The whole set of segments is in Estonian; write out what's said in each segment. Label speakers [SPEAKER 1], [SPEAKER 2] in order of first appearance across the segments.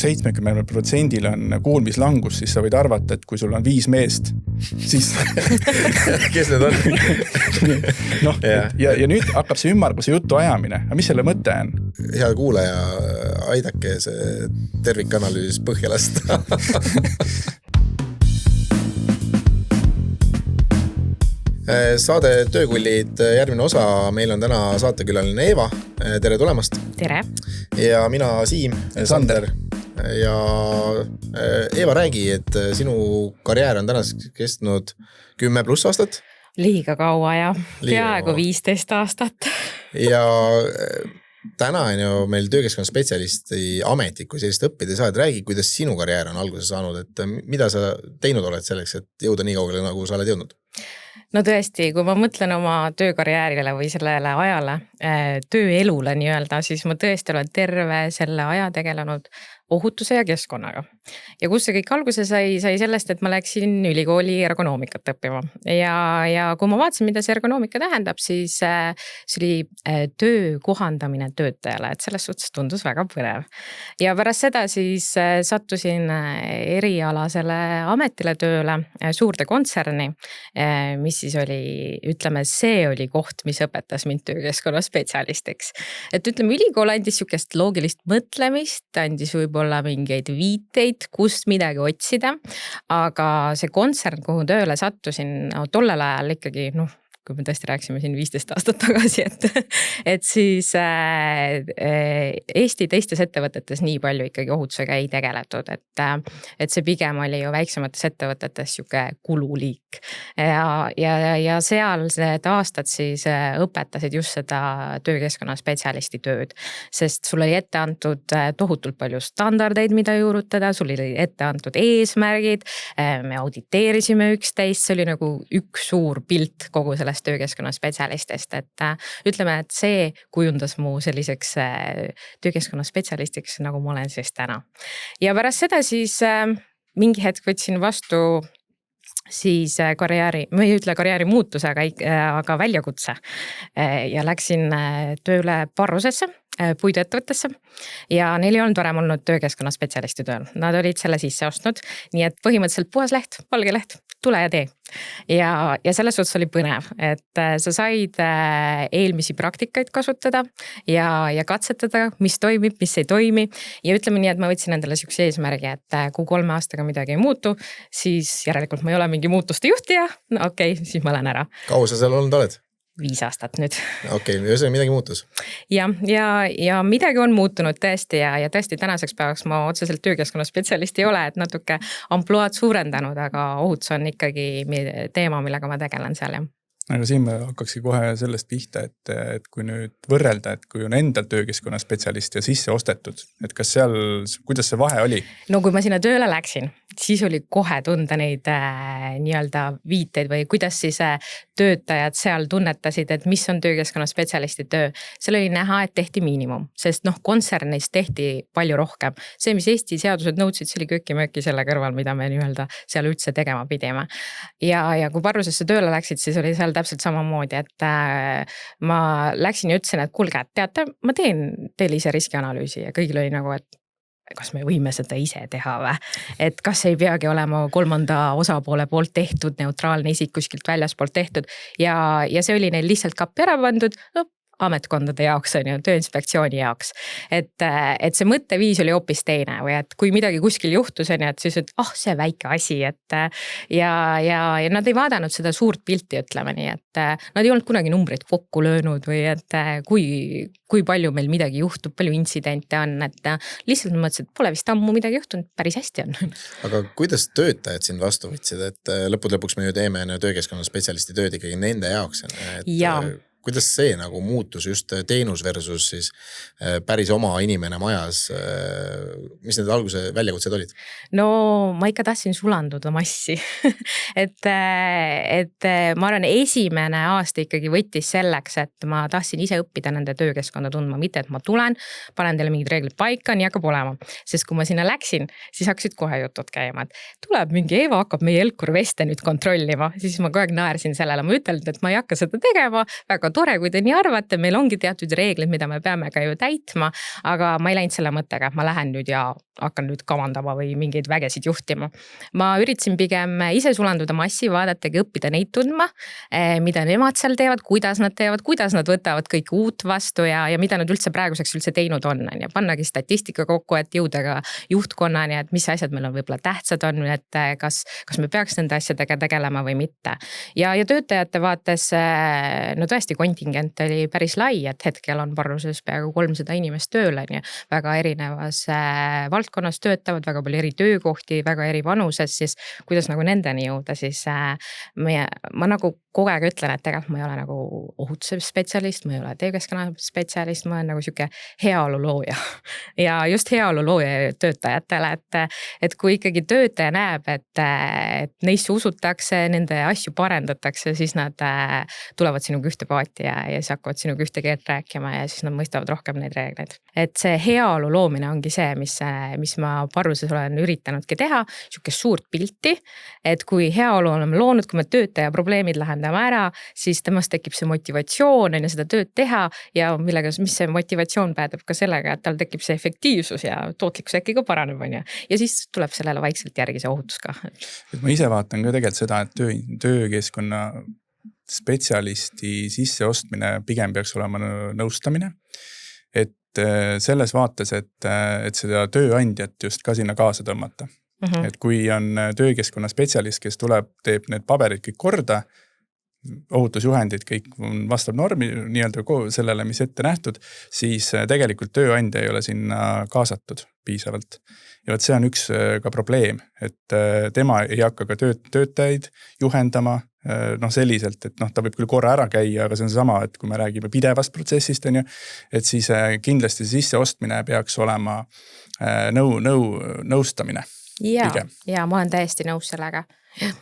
[SPEAKER 1] 70% on kuulmislangus, siis sa võid arvata, et kui sul on 5 meest, siis
[SPEAKER 2] kes need on?
[SPEAKER 1] noh, ja nüüd hakkab see ümmarguse jutu ajamine. Aga mis selle mõte on?
[SPEAKER 2] Hea kuulaja, aidake see tervikanalüüs põhja lasta. Saade Töökullid järgmine osa. Meil on täna saatekülaline Eeva. Tere tulemast.
[SPEAKER 3] Tere.
[SPEAKER 2] Ja mina Siim.
[SPEAKER 1] Sander.
[SPEAKER 2] Ja Eeva, räägi, et sinu karjäär on tänas kestnud 10+ aastat.
[SPEAKER 3] Liiga kaua ja peaaegu 15 aastat.
[SPEAKER 2] Ja täna on ju meil töökeskkonna spetsialisti ametit, kui sellist õppida ei saa, et räägi, kuidas sinu karjäär on alguse saanud, et mida sa teinud oled selleks, et jõuda nii kaugele, nagu sa oled jõudnud?
[SPEAKER 3] No tõesti, kui ma mõtlen oma töökarjäärile või sellele ajale, tööelule nii-öelda, siis ma tõesti olen terve selle aja tegelenud ohutuse ja keskkonnaga. Ja kus see kõik alguse sai sellest, et ma läksin ülikooli ergonoomikat õppima. Ja kui ma vaatasin, mida see ergonoomika tähendab, siis see oli töö kohandamine töötajale, et selles suhtes tundus väga põnev. Ja pärast seda siis sattusin erialasele ametile tööle suurde kontserni, mis siis oli, ütleme, see oli koht, mis õpetas mind töökeskkonna spetsialistiks. Et ütleme, ülikool andis sihukest loogilist mõtlemist, andis võib-olla mingeid viiteid, kust midagi otsida, aga see kontsern, kuhu tööle sattusin, tollel ajal ikkagi, kui me tõesti rääksime siin 15 aastat tagasi, et siis Eesti teistes ettevõtetes nii palju ikkagi ohutusega ei tegeletud, et see pigem oli ju väiksemates ettevõtetes siuke kululiik. Ja seal need aastad siis õpetasid just seda töökeskkonna spetsialisti tööd, sest sul oli ette antud tohutult palju standardeid, mida juurutada, sul oli ette antud eesmärgid, me auditeerisime üksteist, see oli nagu üks suur pilt kogu sellest töökeskkonna spetsialistist, et ütleme, et see kujundas mu selliseks töökeskkonna spetsialistiks, nagu ma olen siis täna. Ja pärast seda siis mingi hetk võtsin vastu siis karjääri, ma ei ütle karjääri muutuse, aga väljakutse ja läksin tööle Varrusesse, puiduettevõttesse ja neil ei olnud varem olnud töökeskkonna spetsialisti tööl. Nad olid selle sisse ostnud, nii et põhimõtteliselt puhas leht, valge leht, tule ja tee. Ja selles suhtes oli põnev, et sa said eelmisi praktikaid kasutada ja katsetada, mis toimib, mis ei toimi. Ja ütleme nii, et ma võtsin endale sihukese eesmärgi, et kui 3 aastaga midagi ei muutu, siis järelikult ma ei ole mingi muutuste juhtija. No okei, siis ma lähen ära.
[SPEAKER 2] Kaua sa seal olnud oled?
[SPEAKER 3] 5 aastat nüüd.
[SPEAKER 2] Okei, ühesõnaga midagi muutus?
[SPEAKER 3] Ja midagi on muutunud tõesti ja tõesti tänaseks päevaks ma otseselt töökeskkonna spetsialist ei ole, et natuke ampluaad suurendanud, aga ohutus on ikkagi teema, millega ma tegelen seal.
[SPEAKER 1] Aga siin ma hakkakski kohe sellest pihta, et kui nüüd võrrelda, et kui on endal töökeskkonna spetsialist ja sisse ostetud, et kas seal, kuidas see vahe oli?
[SPEAKER 3] No kui ma sinna tööle läksin, siis oli kohe tunda neid nii-öelda viiteid või kuidas siis töötajad seal tunnetasid, et mis on töökeskkonna spetsialisti töö. Seal oli näha, et tehti miinimum, sest kontsernis tehti palju rohkem. See, mis Eesti seadused nõudsid, see oli köki-möki selle kõrval, mida me nii-öelda seal üldse tegema pidime. Ja kui Varrusesse tööle läksid, siis oli seal täpselt samamoodi, et ma läksin ja ütlesin, et kuulge, teate, ma teen teile ise riskianalüüsi ja kõigil oli nagu, et kas me võime seda ise teha või? Et kas ei peagi olema 3. osapoole poolt tehtud, neutraalne isik kuskilt väljaspoolt tehtud ja see oli neil lihtsalt kappi ära pandud, ametkondade jaoks on ju, tööinspektsiooni jaoks. Et see mõtteviis oli hoopis teine või et kui midagi kuskil juhtus, on ju, et siis, et see väike asi, et ja nad ei vaadanud seda suurt pilti, ütleme nii, et nad ei olnud kunagi numbreid kokku löönud või et kui palju meil midagi juhtub, palju intsidente on, et lihtsalt mõtlesin, et pole vist ammu midagi juhtunud, päris hästi on.
[SPEAKER 2] Aga kuidas töötajad sind vastu võtsid, et lõpuks me ju teeme töökeskkonna spetsialisti tööd ikkagi nende jaoks?
[SPEAKER 3] Jaa.
[SPEAKER 2] Kuidas see nagu muutus just teenus versus siis päris oma inimene majas? Mis need alguse väljakutsed olid?
[SPEAKER 3] No ma ikka tahtsin sulanduda massi. et ma arvan, esimene aasta ikkagi võttis selleks, et ma tahtsin ise õppida nende töökeskkonda tundma, mitte et ma tulen, panen teile mingid reeglid paika, nii hakkab olema. Sest kui ma sinna läksin, siis hakkasid kohe jutud käima, et tuleb mingi Eeva hakkab meie Elkur Veste nüüd kontrollima, siis ma kogu aeg naersin sellele, ma ütelnud, et ma ei hakka seda tegema, väga tore, kui te nii arvate, meil ongi teatud reeglid, mida me peame ka ju täitma, aga ma ei läinud selle mõttega, et ma lähen nüüd ja hakkan nüüd kavandama või mingeid vägesid juhtima. Ma üritasin pigem ise sulanduda massi, vaadatagi õppida neid tundma, mida nemad seal teevad, kuidas nad võtavad kõik uut vastu ja mida nad üldse praeguseks üldse teinud on. Ja pannagi statistika kokku, et jõuda ka juhtkonnani, et mis asjad meil on võib-olla tähtsad on, et kas me peaks nende asjadega tegelema või mitte. Ja töötajate vaates, no tõesti kontingent oli päris lai, et hetkel on Parruses peaaegu 300 inimest tööl, väga erinevas valdkonnas töötavad, väga palju eri töökohti, väga eri vanuses, siis kuidas nagu nendeni jõuda, siis ma nagu kogu aeg ütlen, et tegelikult ma ei ole nagu ohutuse spetsialist, ma ei ole töökeskkonna spetsialist, ma olen nagu siuke heaolu looja. Ja just heaolu looja töötajatele, et kui ikkagi töötaja näeb, et neisse usutakse, nende asju parendatakse, siis nad tulevad sinuga ühte paati ja siis hakkavad sinuga ühte keelt rääkima ja siis nad mõistavad rohkem neid reegleid. Et see heaolu loomine ongi see, mis ma Parruses olen üritanudki teha, siuke suurt pilti, et kui heaolu oleme loonud, kui me töötaja probleemid lahendame ära, siis temast tekib see motivatsioon ja seda tööd teha ja mis see motivatsioon päädab ka sellega, et tal tekib see efektiivsus ja tootlikkus äkki ka paraneb, on ju. Ja siis tuleb sellele vaikselt järgi see ohutus ka.
[SPEAKER 1] Et ma ise vaatan ka tegelikult seda, et töökeskkonna spetsialisti sisseostmine pigem peaks olema nõustamine. Et selles vaates, et seda tööandjat just ka sinna kaasa tõmmata. Et kui on töökeskkonna spetsialist, kes tuleb, teeb need paberid kõik korda, ohutusjuhendid, kõik vastab normi nii-öelda sellele, mis ette nähtud, siis tegelikult tööandja ei ole sinna kaasatud piisavalt. Ja see on üks ka probleem, et tema ei hakka ka töötajaid juhendama selliselt, et ta võib küll korra ära käia, aga see on sama, et kui me räägime pidevast protsessist, et siis kindlasti sisseostmine peaks olema nõustamine.
[SPEAKER 3] Ja ma olen täiesti nõus sellega.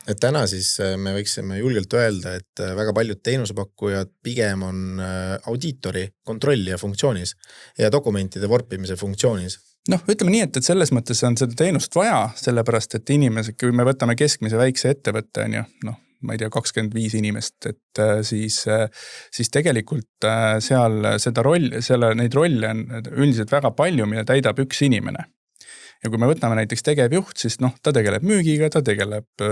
[SPEAKER 2] Et täna siis me võiksime julgelt öelda, et väga paljud teenusepakkujad pigem on audiitori kontrollija funktsioonis ja dokumentide vorpimise funktsioonis.
[SPEAKER 1] Ütleme nii, et selles mõttes on seda teenust vaja, sellepärast, et inimesed, kui me võtame keskmise väikse ettevõtte, ma ei tea, 25 inimest, et siis tegelikult seal neid rolle on üldiselt väga palju, mida täidab üks inimene. Ja kui me võtame näiteks tegevjuht, siis ta tegeleb müügiga, ta tegeleb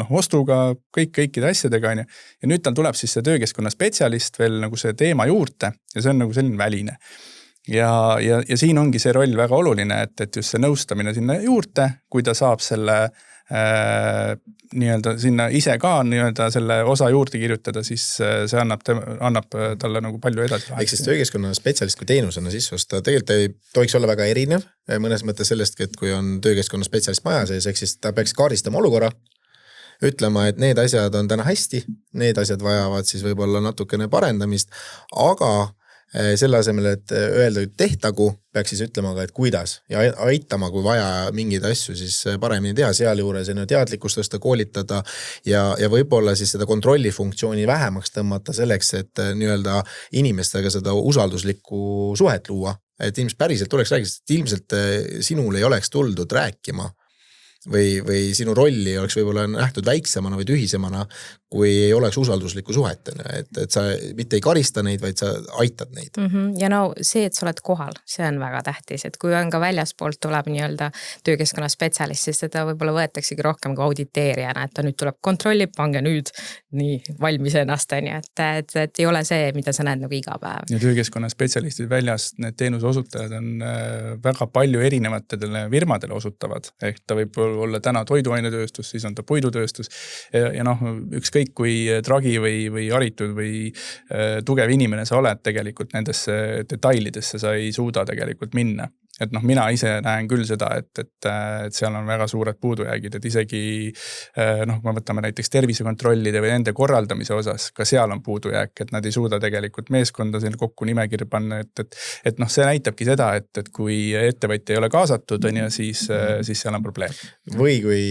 [SPEAKER 1] ostuga, kõikide asjadega. Ja nüüd tal tuleb siis see töökeskkonna spetsialist veel nagu see teema juurde ja see on nagu selline väline. Ja siin ongi see roll väga oluline, et just see nõustamine sinna juurde, kui ta saab selle nii-öelda sinna ise ka nii-öelda selle osa juurde kirjutada, siis see annab talle nagu palju edasi.
[SPEAKER 2] Ehk siis töökeskkonna spetsialist kui teenusena sisse osta, tegelikult ei tohiks olla väga erinev mõnes mõttes sellest, et kui on töökeskkonna spetsialist maja sees, ehk siis ta peaks kaardistama olukorra, ütlema, et need asjad on täna hästi, need asjad vajavad siis võib-olla natukene parendamist, aga selle asemel, et öelda tehtagu, peaks siis ütlema ka, et kuidas ja aitama, kui vaja mingeid asju siis paremini teha, sealjuures teadlikkust tõsta, koolitada ja võib-olla siis seda kontrollifunktsiooni vähemaks tõmmata selleks, et nii-öelda inimestega seda usalduslikku suhet luua. Et inimesed päriselt tuleks räägiks, et ilmselt sinul ei oleks tuldud rääkima või sinu rolli oleks võib-olla nähtud väiksemana või tühisemana, kui ei oleks usalduslikku suhet, et sa mitte ei karista neid, vaid sa aitad neid.
[SPEAKER 3] Ja see, et sa oled kohal, see on väga tähtis, et kui on ka väljaspoolt tuleb nii-öelda töökeskkonna spetsialist, siis seda võib-olla võetaksegi rohkem ka auditeerijana, et ta nüüd tuleb kontrollib, pange nüüd nii valmis ennast, et ei ole see, mida sa näed nagu iga päev.
[SPEAKER 1] Ja töökeskkonna spetsialistid väljas, need teenuse osutajad on väga palju erinevatele firmadele osutavad, ehk ta võib olla täna toiduainetööstus, siis on ta puidutööstus ja ükskõik kui tragi või haritud või tugev inimene sa oled tegelikult nendesse detailidesse sa ei suuda tegelikult minna. Et mina ise näen küll seda, et seal on väga suured puudujäägid, et isegi kui võtame näiteks tervisekontrollide või nende korraldamise osas, ka seal on puudujääk, et nad ei suuda tegelikult meeskonda seal kokku nimekirja panna, et see näitabki seda, et kui ettevõtja ei ole kaasatud, siis seal on probleem.
[SPEAKER 2] Või kui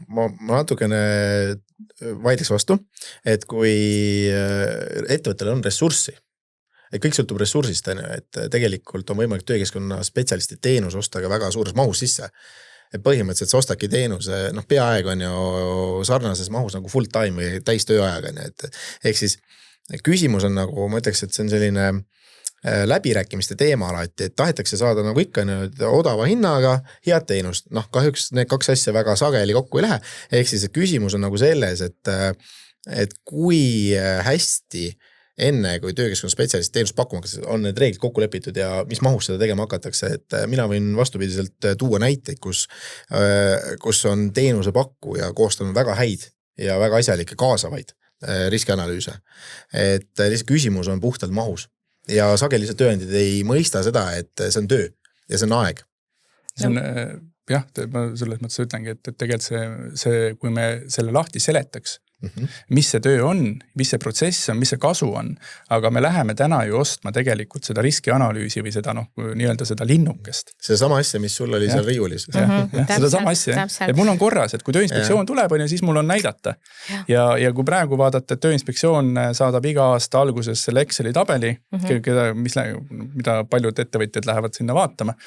[SPEAKER 2] ma natukene vaidleks vastu, et kui ettevõttel on ressurssi, et kõik sõltub ressursist, et tegelikult on võimalik töökeskkonna spetsialisti teenus osta ka väga suures mahus sisse. Et põhimõtteliselt sa ostadki teenuse, peaaegu on ju sarnases mahus nagu full time või täistööajaga. Et ehk siis küsimus on nagu, ma ütleks, et see on selline läbirääkimiste teema alati, et tahetakse saada nagu ikka odava hinnaga head teenust. Noh, kahjuks need kaks asja väga sageli kokku ei lähe. Ehk siis küsimus on nagu selles, et kui hästi enne, kui töökeskkonna spetsialist teenust pakkuma, on need reeglid kokku lepitud ja mis mahus seda tegema hakatakse, et mina võin vastupidiselt tuua näiteid, kus on teenuse pakkuja koostanud väga häid ja väga asjalikke kaasavaid riskianalüüse. Et lihtsalt küsimus on puhtalt mahus ja sageli tööandid ei mõista seda, et see on töö ja see on aeg.
[SPEAKER 1] See on, jah, ma selles mõttes ütlengi, et tegelikult see, kui me selle lahti seletaks, mis see töö on, mis see protsess on, mis see kasu on, aga me läheme täna ju ostma tegelikult seda riskianalüüsi või seda nii-öelda seda linnukest.
[SPEAKER 2] See sama asja, mis sul oli seal riiulis.
[SPEAKER 1] Seda sama asja, et mul on korras, et kui Tööinspektsioon tuleb, siis mul on näidata. Ja kui praegu vaadata, et Tööinspektsioon saadab iga aasta alguses selle Exceli tabeli, mida paljud ettevõtjad lähevad sinna vaatama,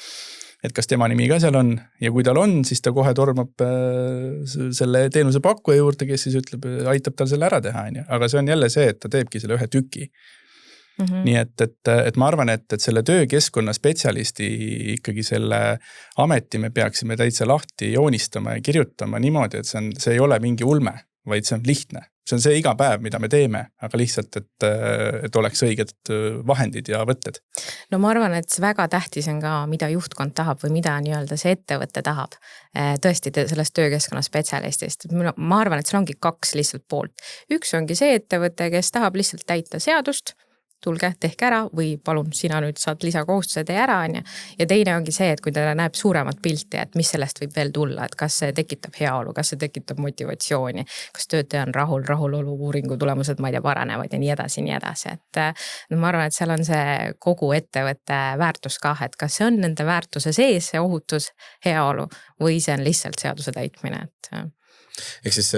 [SPEAKER 1] et kas tema nimi ka seal on ja kui tal on, siis ta kohe tormab selle teenuse pakkuja juurde, kes siis ütleb, aitab tal selle ära teha. Aga see on jälle see, et ta teebki selle ühe tüki. Nii et ma arvan, et selle töökeskkonna spetsialisti ikkagi selle ameti me peaksime täitsa lahti joonistama ja kirjutama niimoodi, et see ei ole mingi ulme, vaid see on lihtne. See on see iga päev, mida me teeme, aga lihtsalt, et oleks õiged vahendid ja võtted.
[SPEAKER 3] No ma arvan, et see väga tähtis on ka, mida juhtkond tahab või mida nii-öelda see ettevõte tahab. Tõesti sellest töökeskkonna spetsialistist. Ma arvan, et seal ongi kaks lihtsalt poolt. Üks ongi see ettevõte, kes tahab lihtsalt täita seadust, tulge, tehke ära või palun, sina nüüd saad lisakohustuse tee ära. Ja teine ongi see, et kui ta näeb suuremat pilti, et mis sellest võib veel tulla, et kas see tekitab heaolu, kas see tekitab motivatsiooni, kas töötaja on rahulolu uuringu tulemused, ma ei tea, paranevad ja nii edasi. Et ma arvan, et seal on see kogu ettevõtte väärtus ka, et kas see on nende väärtuse sees, see ohutus, heaolu või see on lihtsalt seaduse täitmine.
[SPEAKER 2] Ehk siis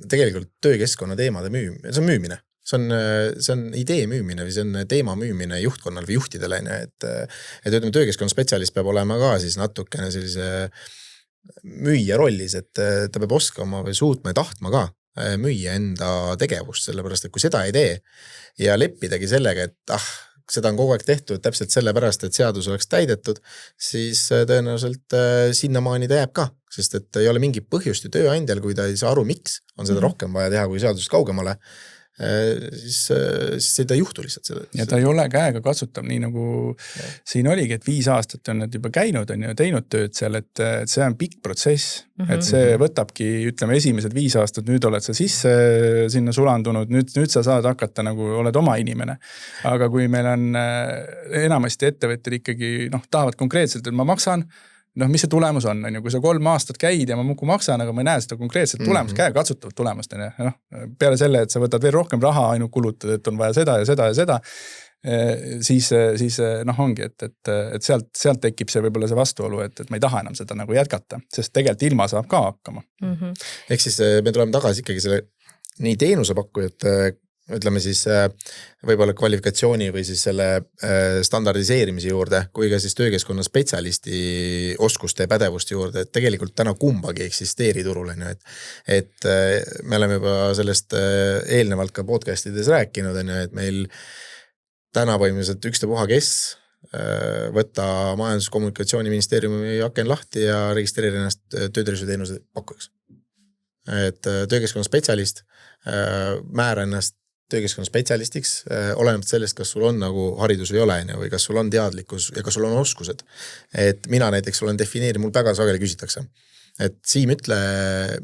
[SPEAKER 2] tegelikult töökeskkonna teemade see on müümine. See on idee müümine või see on teema müümine juhtkonnal või juhtidele, et ütleme, töökeskkonna spetsialist peab olema ka siis natukene sellise müüja rollis, et ta peab oskama või suutma ja tahtma ka müüa enda tegevust, sellepärast, et kui seda ei tee ja leppidagi sellega, et seda on kogu aeg tehtud täpselt sellepärast, et seadus oleks täidetud, siis tõenäoliselt sinnamaani ta jääb ka, sest et ei ole mingit põhjust ju tööandjal, kui ta ei saa aru, miks on seda rohkem vaja teha, kui seadusest kaugemale, siis seda ei juhtu lihtsalt.
[SPEAKER 1] Ja ta ei ole käega katsutav, nii nagu siin oligi, et 5 aastat on nad juba käinud, on ju teinud tööd seal, et see on pikk protsess, et see võtabki, ütleme, esimesed 5 aastat, nüüd oled sa sisse sinna sulandunud, nüüd sa saad hakata nagu oled oma inimene. Aga kui meil on enamasti ettevõtted ikkagi tahavad konkreetselt, et ma maksan, mis see tulemus on, kui sa 3 aastat käid ja ma muidu maksan, aga ma ei näe seda konkreetset tulemust, käega katsutavat tulemust. Peale selle, et sa võtad veel rohkem raha ainult kulutad, et on vaja seda ja seda ja seda, siis ongi, et sealt tekib see võib-olla see vastuolu, et ma ei taha enam seda nagu jätkata, sest tegelikult ilma saab ka hakkama.
[SPEAKER 2] Ehk siis me tuleme tagasi ikkagi selle nii teenusepakkujate ütleme siis võib-olla kvalifikatsiooni või siis selle standardiseerimise juurde, kui ka siis töökeskkonna spetsialisti oskuste ja pädevuste juurde, et tegelikult täna kumbagi eksisteeri turul, et me oleme juba sellest eelnevalt ka podcastides rääkinud, et meil täna võimiliselt ükstapuha kes võtta Majandus- ja Kommunikatsiooniministeeriumi aken lahti ja registreerida ennast töötervishoiuteenuse pakkujaks. Et töökeskkonna spetsialist määra ennast töökeskkonna spetsialistiks, oleneb sellest, kas sul on nagu haridus või ole, või kas sul on teadlikkus ja kas sul on oskused. Et mina näiteks olen defineerinud, mul väga sageli küsitakse, et Siim, ütle,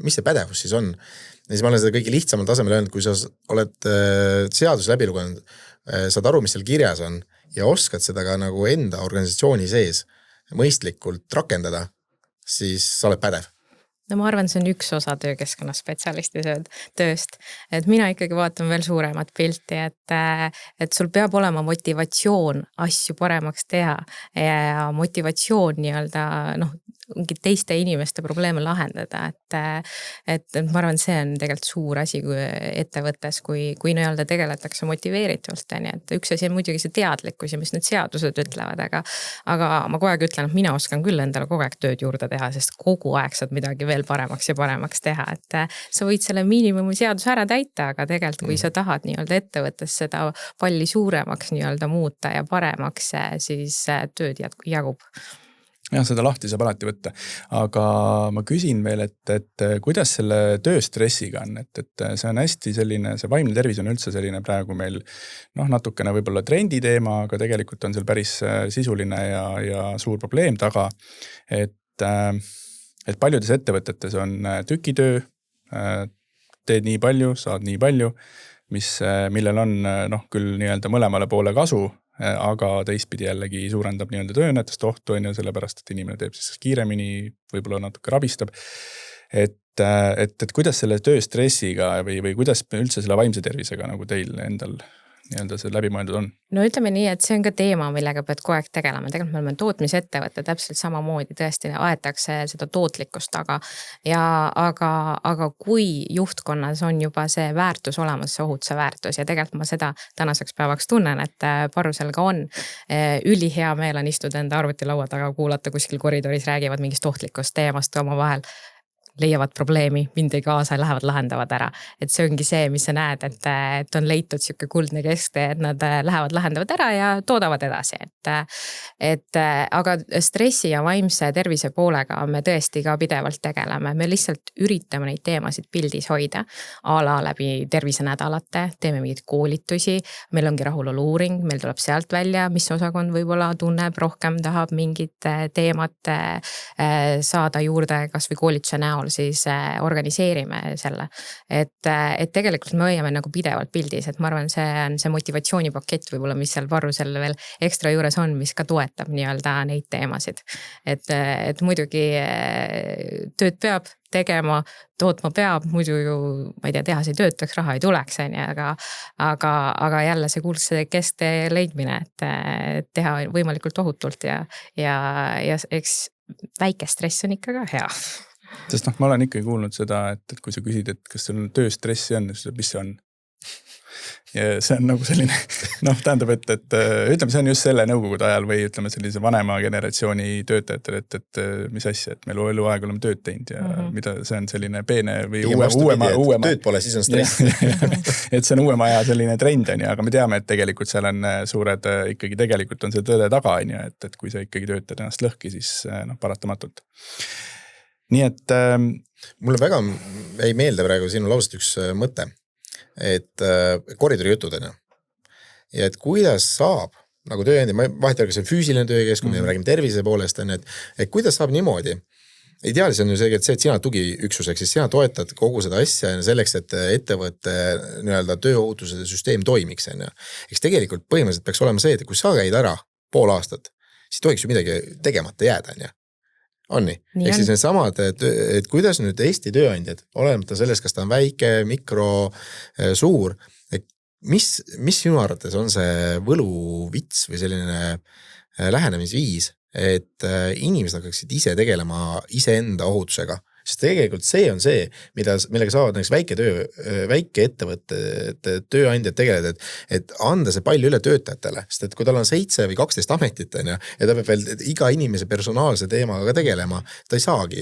[SPEAKER 2] mis see pädevus siis on? Ja siis ma olen seda kõige lihtsamal tasemel öelnud, kui sa oled seadus läbi lugenud, saad aru, mis seal kirjas on ja oskad seda ka nagu enda organisatsiooni sees mõistlikult rakendada, siis sa oled pädev.
[SPEAKER 3] No ma arvan, see on üks osa töökeskkonna spetsialisti tööst, et mina ikkagi vaatan veel suuremat pilti, et sul peab olema motivatsioon asju paremaks teha ja motivatsioon nii-öelda mingi teiste inimeste probleeme lahendada, et ma arvan, see on tegelikult suur asi kui ettevõttes, kui nii-öelda tegeletakse motiveeritult, et üks asi on muidugi see teadlikkus ja mis need seadused ütlevad, aga ma kogu aeg ütlen, et mina oskan küll endale kogu aeg tööd juurde teha, sest kogu aeg saad midagi veel paremaks ja paremaks teha, et sa võid selle miinimumi seaduse ära täita, aga tegelikult kui sa tahad nii-öelda ettevõttes seda palli suuremaks nii-öelda muuta ja paremaks, siis tööd jagub.
[SPEAKER 1] Jah, seda lahti saab alati võtta, aga ma küsin veel, et kuidas selle tööstressiga on, et see on hästi selline, see vaimne tervis on üldse selline praegu meil natukene võib-olla trendi teema, aga tegelikult on seal päris sisuline ja suur probleem taga, et paljudes ettevõtetes on tükitöö, teed nii palju, saad nii palju, millel on küll nii-öelda mõlemale poole kasu, aga teistpidi jällegi suurendab nii-öelda tööõnnetuste ohtu, sellepärast, et inimene teeb siis kiiremini, võib-olla natuke rabistab. Et kuidas selle tööstressiga või kuidas üldse selle vaimse tervisega nagu teil endal nii-öelda see läbimõeldud on?
[SPEAKER 3] No ütleme nii, et see on ka teema, millega pead kogu aeg tegelema. Tegelikult me oleme tootmisettevõte, täpselt samamoodi tõesti aetakse seda tootlikkust taga. Aga kui juhtkonnas on juba see väärtus olemas, see ohutuse väärtus ja tegelikult ma seda tänaseks päevaks tunnen, et Parusel ka on. Ülihea meel on istuda enda arvutilaua taga, kuulata kuskil koridoris räägivad mingist ohtlikust teemast oma vahel. Leiavad probleemi, mindi kaasa ja lähevad lahendavad ära. Et see ongi see, mis sa näed, et on leitud siuke kuldne kesktee, et nad lähevad lahendavad ära ja toodavad edasi. Aga stressi ja vaimse tervise poolega me tõesti ka pidevalt tegeleme. Me lihtsalt üritame neid teemasid pildis hoida. Ala läbi tervisenädalate, teeme mingeid koolitusi. Meil ongi rahulolu-uuring, meil tuleb sealt välja, mis osakond võib-olla tunneb rohkem, tahab mingit teemat saada juurde kas või koolituse näol, siis organiseerime selle. Et tegelikult me hoiame nagu pidevalt pildis, et ma arvan, see on see motivatsioonipakett võib-olla, mis seal Parusel veel ekstra juures on, mis ka toetab nii-öelda neid teemasid. Et muidugi tööd peab tegema, tootma peab, muidu ju, ma ei tea, tehas ei töötaks, raha ei tuleks, aga jälle see kuldse kesktee leidmine, et teha võimalikult ohutult ja eks väike stress on ikka ka hea.
[SPEAKER 1] Sest ma olen ikkagi kuulnud seda, et kui sa küsid, et kas sul tööstressi on, siis mis see on? Ja see on nagu selline, tähendab, et ütleme, see on just selle nõukogude ajal või ütleme sellise vanema generatsiooni töötajatel, et mis asja, et meil eluaeg oleme tööd teinud ja mida see on selline peene või uuema.
[SPEAKER 2] Tööd pole, siis on stress.
[SPEAKER 1] Et see on uuema aja selline trend on ja, aga me teame, et tegelikult seal on suured, ikkagi tegelikult on see tõde taga on ja, et kui sa ikkagi töötad ennast lõhki, siis paratamatult. Nii et
[SPEAKER 2] mulle väga ei meelde praegu sinu lausest üks mõte, et koridori jutud on. Ja et kuidas saab, nagu tööandja, ma vahetada, kas see füüsiline töökeskkond, me räägime tervise poolest, et kuidas saab niimoodi. Ideaalis on ju see, et sina tugiüksuseks, siis sina toetad kogu seda asja selleks, et ettevõtte nii-öelda tööohutuse süsteem toimiks. Eks tegelikult põhimõtteliselt peaks olema see, et kui sa käid ära pool aastat, siis tohiks ju midagi tegemata jääda. On nii? Ehk siis need samad, et kuidas nüüd Eesti tööandjad, olemata sellest, kas ta on väike, mikro, suur, et mis sinu arvates on see võluvits või selline lähenemisviis, et inimesed hakkaksid ise tegelema iseenda ohutusega? Sest tegelikult see on see, millega saavad näiteks väike ettevõtted, tööandjad tegeleda, et anda see palju üle töötajatele, sest et kui tal on 7 või 12 ametit ja ta peab veel iga inimese personaalse teemaga tegelema, ta ei saagi,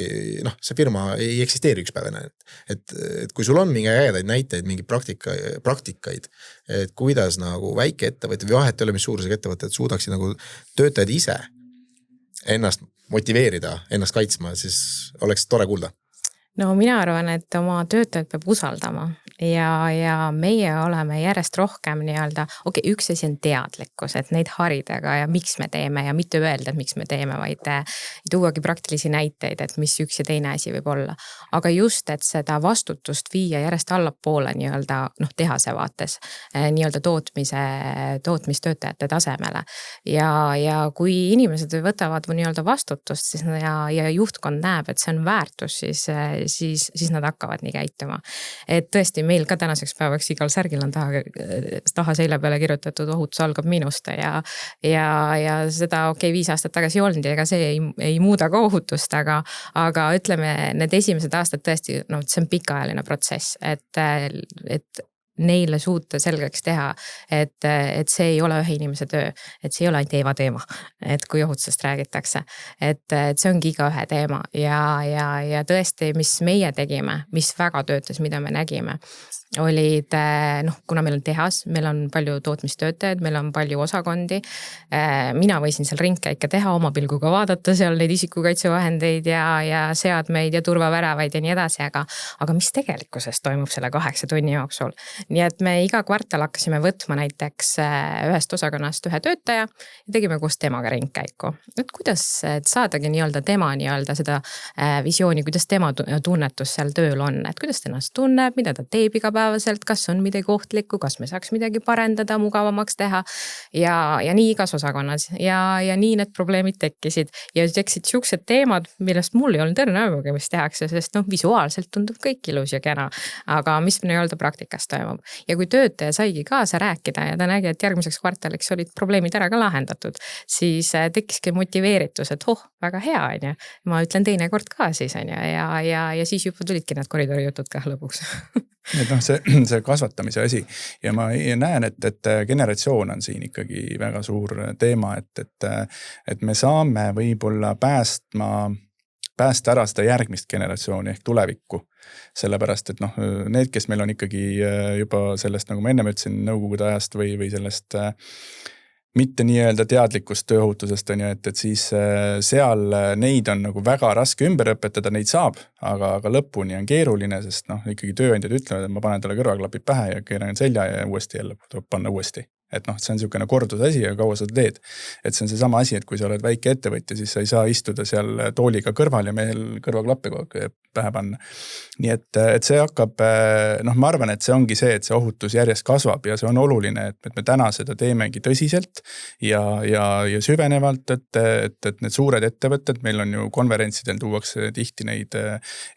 [SPEAKER 2] see firma ei eksisteeri üks päevana. Et kui sul on mingi ägedaid näiteid, mingi praktikaid, et kuidas nagu väike ettevõte või vahet ei ole, mis suurusega ettevõtted suudaksid nagu töötajad ise ennast motiveerida, ennast kaitsma, siis oleks tore kuulda.
[SPEAKER 3] No mina arvan, et oma töötajad peab usaldama ja meie oleme järjest rohkem nii-öelda, üks asi on teadlikkus, et neid haridaga ja miks me teeme ja mitte öelda, et miks me teeme, vaid tuuagi praktilisi näiteid, et mis üks ja teine asi võib olla. Aga just, et seda vastutust viia järjest allapoole nii-öelda tehase vaates, nii-öelda tootmistöötajate tasemele. Ja kui inimesed võtavad nii-öelda vastutust siis ja juhtkond näeb, et see on väärtus, siis nad hakkavad nii käituma. Et tõesti, meil ka tänaseks päevaks igal särgil on taha selja peale kirjutatud ohutus algab minust ja seda 5 aastat tagasi ei olnud ja ega see ei muuda ka ohutust, aga ütleme, need esimesed aastad tõesti, see on pikaajaline protsess, et neile suuta selgeks teha, et see ei ole ühe inimese töö, et see ei ole ainult Eeva teema, et kui ohutusest räägitakse, et see ongi igaühe teema ja tõesti, mis meie tegime, mis väga töötas, mida me nägime, olid, kuna meil on tehas, meil on palju tootmistöötajaid, meil on palju osakondi, mina võisin seal ringkäike teha, oma pilguga vaadata seal neid isikukaitsevahendeid ja seadmeid ja turvaväravaid ja nii edasi, aga mis tegelikkuses toimub selle 8 tunni jooksul. Nii et me iga kvartal hakkasime võtma näiteks ühest osakonnast ühe töötaja ja tegime koos temaga ringkäiku. Et kuidas saadagi tema seda visiooni, kuidas tema tunnetus seal tööl on, et kuidas ta ennast tunneb, mida ta teeb igapäevaselt, kas on midagi ohtlikku, kas me saaks midagi parendada, mugavamaks teha ja nii igas osakonnas ja nii need probleemid tekkisid ja tekkisid siuksed teemad, millest mul ei olnud õrna mis tehakse, sest visuaalselt tundub kõik ilus ja kena, aga mis praktikas toimub. Ja kui töötaja saigi kaasa rääkida ja ta nägi, et järgmiseks kvartaliks olid probleemid ära ka lahendatud, siis tekkiski motiveeritus, et väga hea on ja ma ütlen teine kord ka siis on ja siis juba tulidki need koridori jutud ka lõpuks.
[SPEAKER 1] Et see kasvatamise asi ja ma näen, et generatsioon on siin ikkagi väga suur teema, et me saame võib-olla päästa ära seda järgmist generatsiooni ehk tulevikku. Sellepärast, et need, kes meil on ikkagi juba sellest, nagu ma enne ütlesin, nõukogude ajast või sellest mitte nii-öelda teadlikust tööohutusest, et siis seal neid on nagu väga raske ümber õpetada, neid saab, aga lõpuni on keeruline, sest ikkagi tööandjad ütlevad, et ma panen talle kõrvaklapid pähe ja keeran selja ja uuesti jälle tuleb panna uuesti. Et see on niisugune kordusasi ja kaua sa teed. Et see on see sama asi, et kui sa oled väike ettevõtja, siis sa ei saa istuda seal tooliga kõrval ja mehel kõrvaklappe pähe panna. Nii et see hakkab, ma arvan, et see ongi see, et see ohutus järjest kasvab ja see on oluline, et me täna seda teemegi tõsiselt ja süvenevalt, et need suured ettevõtted, meil on ju konverentsidel tuuakse tihti neid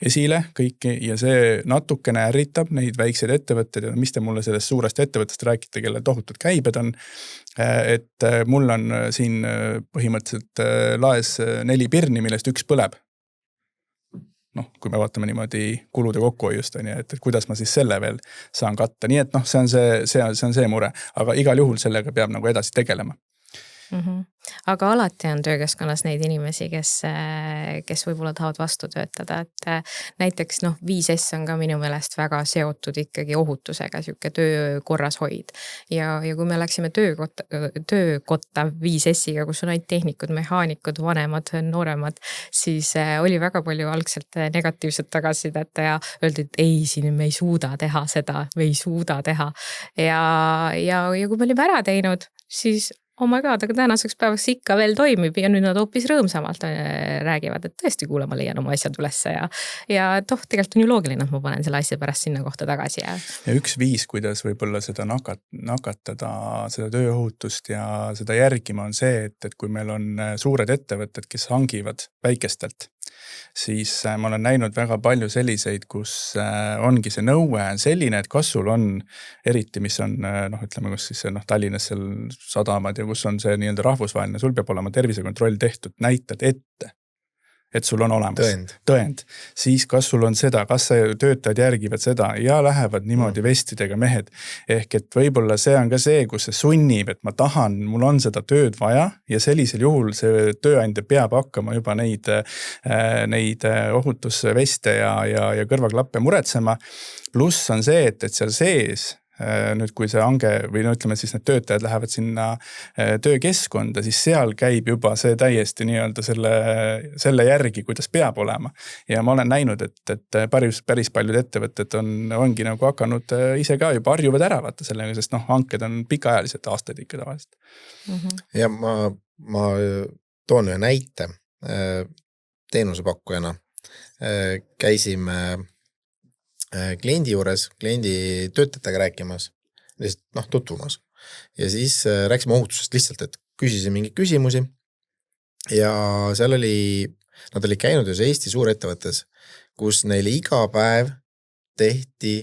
[SPEAKER 1] esile kõiki ja see natukene ärritab neid väikseid ettevõtteid ja mis te mulle sellest suurest ettevõttest räägite, kelle tohutud käibed on, et mul on siin põhimõtteliselt laes 4 pirni, millest üks põleb. Kui me vaatame niimoodi kulude kokkuhoiust, et kuidas ma siis selle veel saan katta. Nii et see on see mure, aga igal juhul sellega peab nagu edasi tegelema.
[SPEAKER 3] Aga alati on töökeskkonnas neid inimesi, kes võib-olla tahavad vastu töötada, et näiteks 5S on ka minu meelest väga seotud ikkagi ohutusega, siuke töö korras hoid. Ja kui me läksime töökotta 5S-iga, kus on ainult tehnikud, mehaanikud, vanemad, nooremad, siis oli väga palju algselt negatiivset tagasisidet ja öeldi, et ei, siin me ei suuda teha seda, me ei suuda teha. Ja kui me olime ära teinud, siis oh my god, aga tänaseks päevaks ikka veel toimib ja nüüd nad hoopis rõõmsamalt räägivad, et tõesti kuule, ma leian oma asjad ülesse ja tegelikult on ju loogiline, et ma panen selle asja pärast sinna kohta tagasi. Ja
[SPEAKER 1] üks viis, kuidas võib-olla seda nakatada, seda tööohutust ja seda järgima on see, et kui meil on suured ettevõtted, kes hangivad väikestelt, siis ma olen näinud väga palju selliseid, kus ongi see nõue selline, et kas sul on eriti, mis on, ütleme, kus siis Tallinnas seal sadamad ja kus on see nii-öelda rahvusvaheline, sul peab olema tervisekontroll tehtud, näitad ette, et sul on olemas tõend. Siis kas sul on seda, kas töötajad järgivad seda ja lähevad niimoodi vestidega mehed. Ehk et võib-olla see on ka see, kus see sunnib, et ma tahan, mul on seda tööd vaja ja sellisel juhul see tööandja peab hakkama juba neid ohutusveste ja kõrvaklappe muretsema. Pluss on see, et seal sees nüüd kui see hange või ütleme siis need töötajad lähevad sinna töökeskkonda, siis seal käib juba see täiesti nii-öelda selle järgi, kuidas peab olema. Ja ma olen näinud, et päris paljud ettevõtted ongi nagu hakanud ise ka juba harjuvad ära vaata sellega, sest hanked on pikaajalised aastaid ikka tavaliselt.
[SPEAKER 2] Ja ma toon ühe näite teenusepakkujana. Käisime kliendi juures, kliendi töötajatega rääkimas, lihtsalt tutvumas. Ja siis rääkisime ohutusest lihtsalt, et küsisin mingeid küsimusi ja seal nad olid käinud ühes Eesti suurettevõttes, kus neile iga päev tehti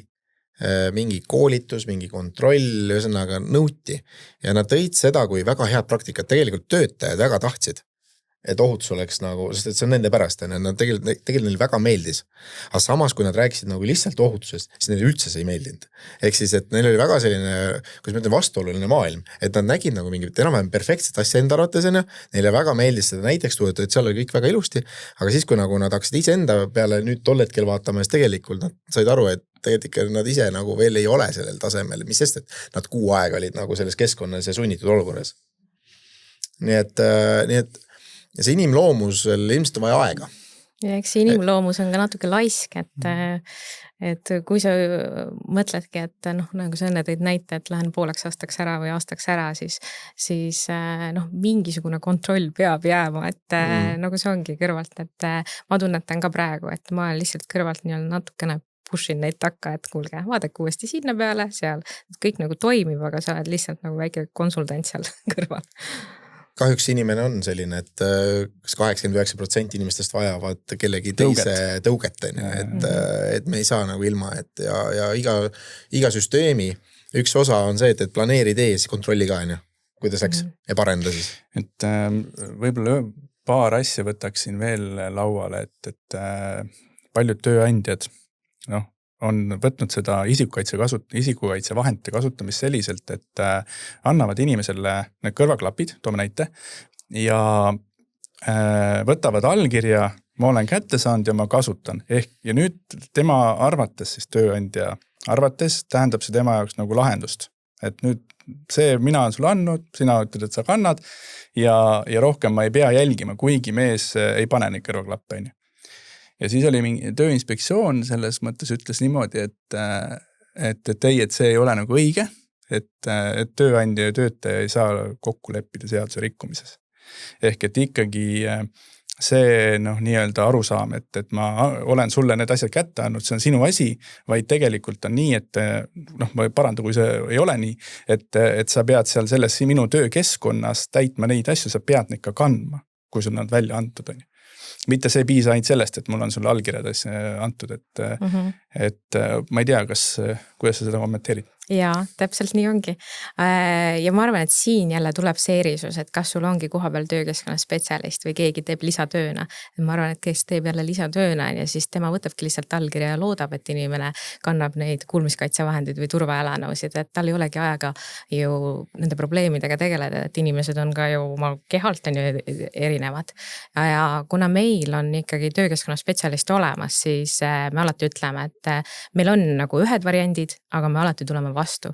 [SPEAKER 2] mingi koolitus, mingi kontroll, ühesõnaga nõuti. Ja nad tõid seda kui väga head praktikat, tegelikult töötajad väga tahtsid, et ohutus oleks nagu, sest et see on nende pärast, nad tegelikult neile väga meeldis. Aga samas, kui nad rääkisid nagu lihtsalt ohutusest, siis neile üldse see ei meeldinud. Ehk siis, et neil oli väga selline, kus ma ütlen, vastuoluline maailm, et nad nägid nagu mingit enam-vähem perfektset asja enda arvates, neile väga meeldis seda näiteks tuua, et seal oli kõik väga ilusti, aga siis, kui nagu nad hakkasid ise enda peale nüüd tol hetkel vaatama, siis tegelikult nad said aru, et tegelikult ikka nad ise nagu veel ei ole sellel tasemel, mis sest, et nad kuu aega olid nagu selles keskkonnas ja sunnitud olukorras. Nii et ja see inimloomusel ilmselt on vaja aega.
[SPEAKER 3] Ja eks see inimloomus on ka natuke laisk, et kui sa mõtledki, et nagu sa enne tõid näite, et lähen pooleks aastaks ära või aastaks ära, siis mingisugune kontroll peab jääma, et nagu see ongi kõrvalt, et ma tunnetan ka praegu, et ma olen lihtsalt kõrvalt natukene pushin neid takka, et kuulge, vaadake uuesti sinna peale, seal kõik nagu toimib, aga sa oled lihtsalt nagu väike konsultant seal kõrval.
[SPEAKER 2] Kahjuks inimene on selline, et kas 89% inimestest vajavad kellegi teise tõuget, et me ei saa nagu ilma, et ja iga süsteemi üks osa on see, et planeerid ees kontrolli ka, kuidas läks ja parenda siis.
[SPEAKER 1] Et võib-olla paar asja võtaksin veel lauale, et paljud tööandjad on võtnud seda isikukaitsevahendite kasutamist selliselt, et annavad inimesele need kõrvaklapid, toome näite, ja võtavad allkirja, ma olen kätte saanud ja ma kasutan. Ja nüüd tema arvates, siis tööandja arvates, tähendab see tema jaoks nagu lahendust. Et nüüd see, mina olen sulle andnud, sina ütled, et sa kannad ja rohkem ma ei pea jälgima, kuigi mees ei pane neid kõrvaklappe. Ja siis oli mingi tööinspektsioon selles mõttes ütles niimoodi, et see ei ole nagu õige, et tööandja ja töötaja ei saa kokku leppida seaduse rikkumises. Ehk et ikkagi see nii-öelda arusaam, et ma olen sulle need asjad kätte andnud, see on sinu asi, vaid tegelikult on nii, et ma paranda, kui see ei ole nii, et sa pead seal selles minu töökeskkonnas täitma neid asju, sa pead neid ka kandma, kui sul nad välja antud on. Mitte see ei piisa ainult sellest, et mul on sulle allkirjades antud, et ma ei tea, kuidas sa seda kommenteerid?
[SPEAKER 3] Jaa, täpselt nii ongi. Ja ma arvan, et siin jälle tuleb see erisus, et kas sul ongi kohapeal töökeskkonna spetsialist või keegi teeb lisatööna. Ma arvan, et kes teeb jälle lisatööna ja siis tema võtabki lihtsalt allkirja ja loodab, et inimene kannab neid kuulmiskaitsevahendid või turvaelanõusid, et tal ei olegi aega ju nende probleemidega tegeleda, et inimesed on ka ju oma kehalt on ju erinevad. Ja kuna meil on ikkagi töökeskkonna spetsialist olemas, siis me alati ütleme, et meil on nagu ühed variandid, aga me alati tuleme vastu,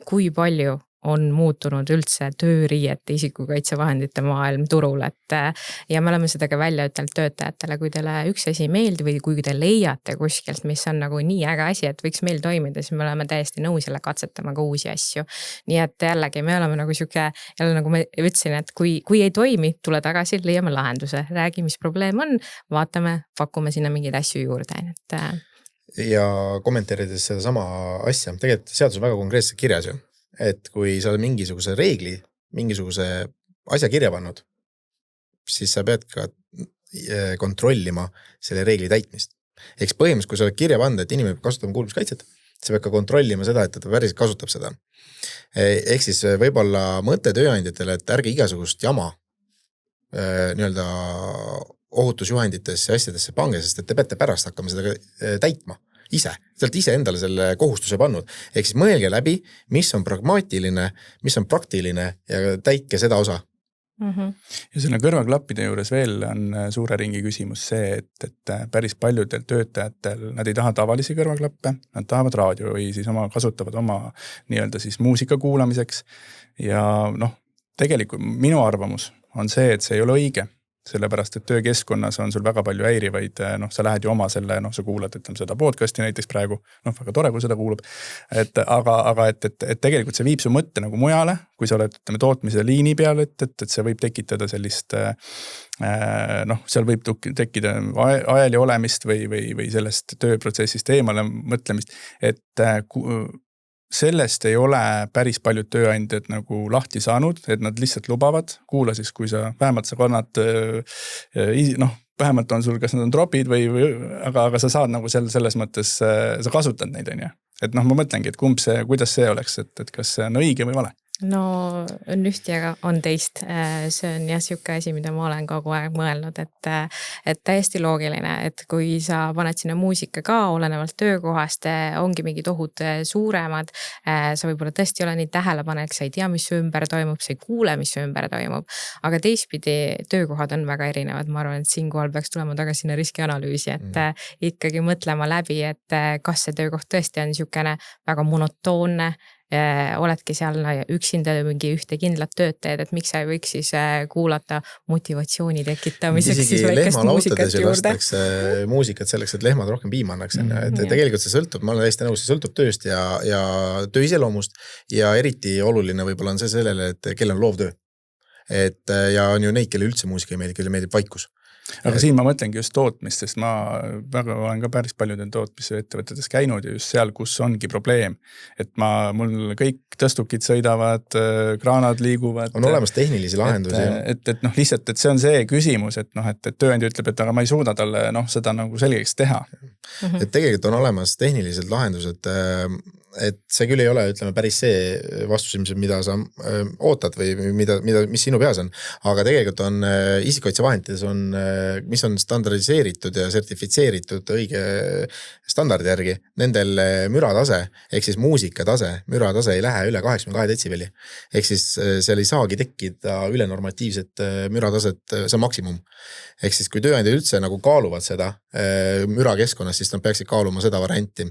[SPEAKER 3] kui palju on muutunud üldse tööriiete isikukaitsevahendite maailm turul, ja me oleme seda ka välja ütelnud töötajatele, kui teile üks asi ei meeldi või kui te leiate kuskilt, mis on nagu nii äge asi, et võiks meil toimida, siis me oleme täiesti nõus jälle katsetama ka uusi asju. Nii et jällegi me oleme nagu siuke, jälle nagu ma ütlesin, et kui ei toimi, tule tagasi, leiame lahenduse, räägi, mis probleem on, vaatame, pakume sinna mingeid asju juurde,
[SPEAKER 2] ja kommenteerides seda sama asja, tegelikult seadus on väga konkreetselt kirjas ju, et kui sa oled mingisuguse reegli, mingisuguse asja kirja pannud, siis sa pead ka kontrollima selle reegli täitmist. Eks põhimõtteliselt, kui sa oled kirja pannud, et inimene peab kasutama kuulmiskaitset, sa pead ka kontrollima seda, et ta päriselt kasutab seda. Ehk siis võib-olla mõte tööandjatele, et ärge igasugust jama nii-öelda ohutusjuhendites ja asjadesse pange, sest et te peate pärast hakkama seda täitma ise. Te olete ise endale selle kohustuse pannud. Ehk siis mõelge läbi, mis on pragmaatiline, mis on praktiline ja täitke seda osa.
[SPEAKER 1] Ja selle kõrvaklappide juures veel on suure ringi küsimus see, et päris paljudel töötajatel, nad ei taha tavalisi kõrvaklappe, nad tahavad raadio või siis kasutavad oma nii-öelda siis muusika kuulamiseks ja tegelikult minu arvamus on see, et see ei ole õige. Sellepärast, et töökeskkonnas on sul väga palju häirivaid, sa lähed ju oma selle, sa kuulad, seda podcasti näiteks praegu, väga tore, kui seda kuulub, aga tegelikult see viib su mõtte nagu mujale, kui sa oled tootmise liini peal, et see võib tekitada sellist, seal võib tekkida ajali olemist või sellest tööprotsessist eemale mõtlemist, et sellest ei ole päris paljud tööandjad nagu lahti saanud, et nad lihtsalt lubavad, kuula siis, kui sa vähemalt sa kannad, vähemalt on sul, kas nad on dropid aga sa saad nagu selles mõttes, sa kasutad neid, on ju. et noh, ma mõtlengi, et kuidas see oleks, et kas see on õige või vale?
[SPEAKER 3] No on üht ja on teist. See on jah siuke asi, mida ma olen kogu aeg mõelnud, et täiesti loogiline, et kui sa paned sinna muusika ka olenevalt töökohast, ongi mingid ohud suuremad, sa võib-olla tõesti ole nii tähelepanelik, sa ei tea, mis su ümber toimub, sa ei kuule, mis su ümber toimub, aga teistpidi töökohad on väga erinevad. Ma arvan, et siinkohal peaks tulema tagasi sinna riskianalüüsi, et ikkagi mõtlema läbi, et kas see töökoht tõesti on siukene väga monotoonne, oledki seal üksinda mingi ühte kindlat tööd teed, et miks sa ei võiks siis kuulata motivatsiooni tekitamiseks siis väikest muusikat juurde.
[SPEAKER 2] Muusikat selleks, et lehmad rohkem piima annaks. Et tegelikult see sõltub, ma olen täiesti nõus, see sõltub tööst ja töö iseloomust ja eriti oluline võib-olla on see sellele, et kellel on loovtöö. Ja on ju neid, kelle üldse muusika ei meeldib, kelle meeldib vaikus.
[SPEAKER 1] Aga siin ma mõtlengi just tootmist, sest ma väga olen ka päris paljudel tootmisettevõtetes käinud ja just seal, kus ongi probleem. Et mul kõik tõstukid sõidavad, kraanad liiguvad. On
[SPEAKER 2] olemas tehnilisi lahendusi.
[SPEAKER 1] Et noh, lihtsalt, et see on see küsimus, et tööandja ütleb, et aga ma ei suuda talle seda nagu selgeks teha.
[SPEAKER 2] Et tegelikult on olemas tehnilised lahendused, et see küll ei ole, ütleme, päris see vastus, mida sa ootad või mis sinu peas on, aga tegelikult on isikukaitsevahendites on, mis on standardiseeritud ja sertifitseeritud õige standardi järgi, nendel müratase, ehk siis muusikatase, müratase ei lähe üle 82 detsibelli. Ehk siis seal ei saagi tekkida ülenormatiivset mürataset, see on maksimum. Ehk siis kui tööandjad üldse nagu kaaluvad seda mürakeskkonnas, siis nad peaksid kaaluma seda varianti.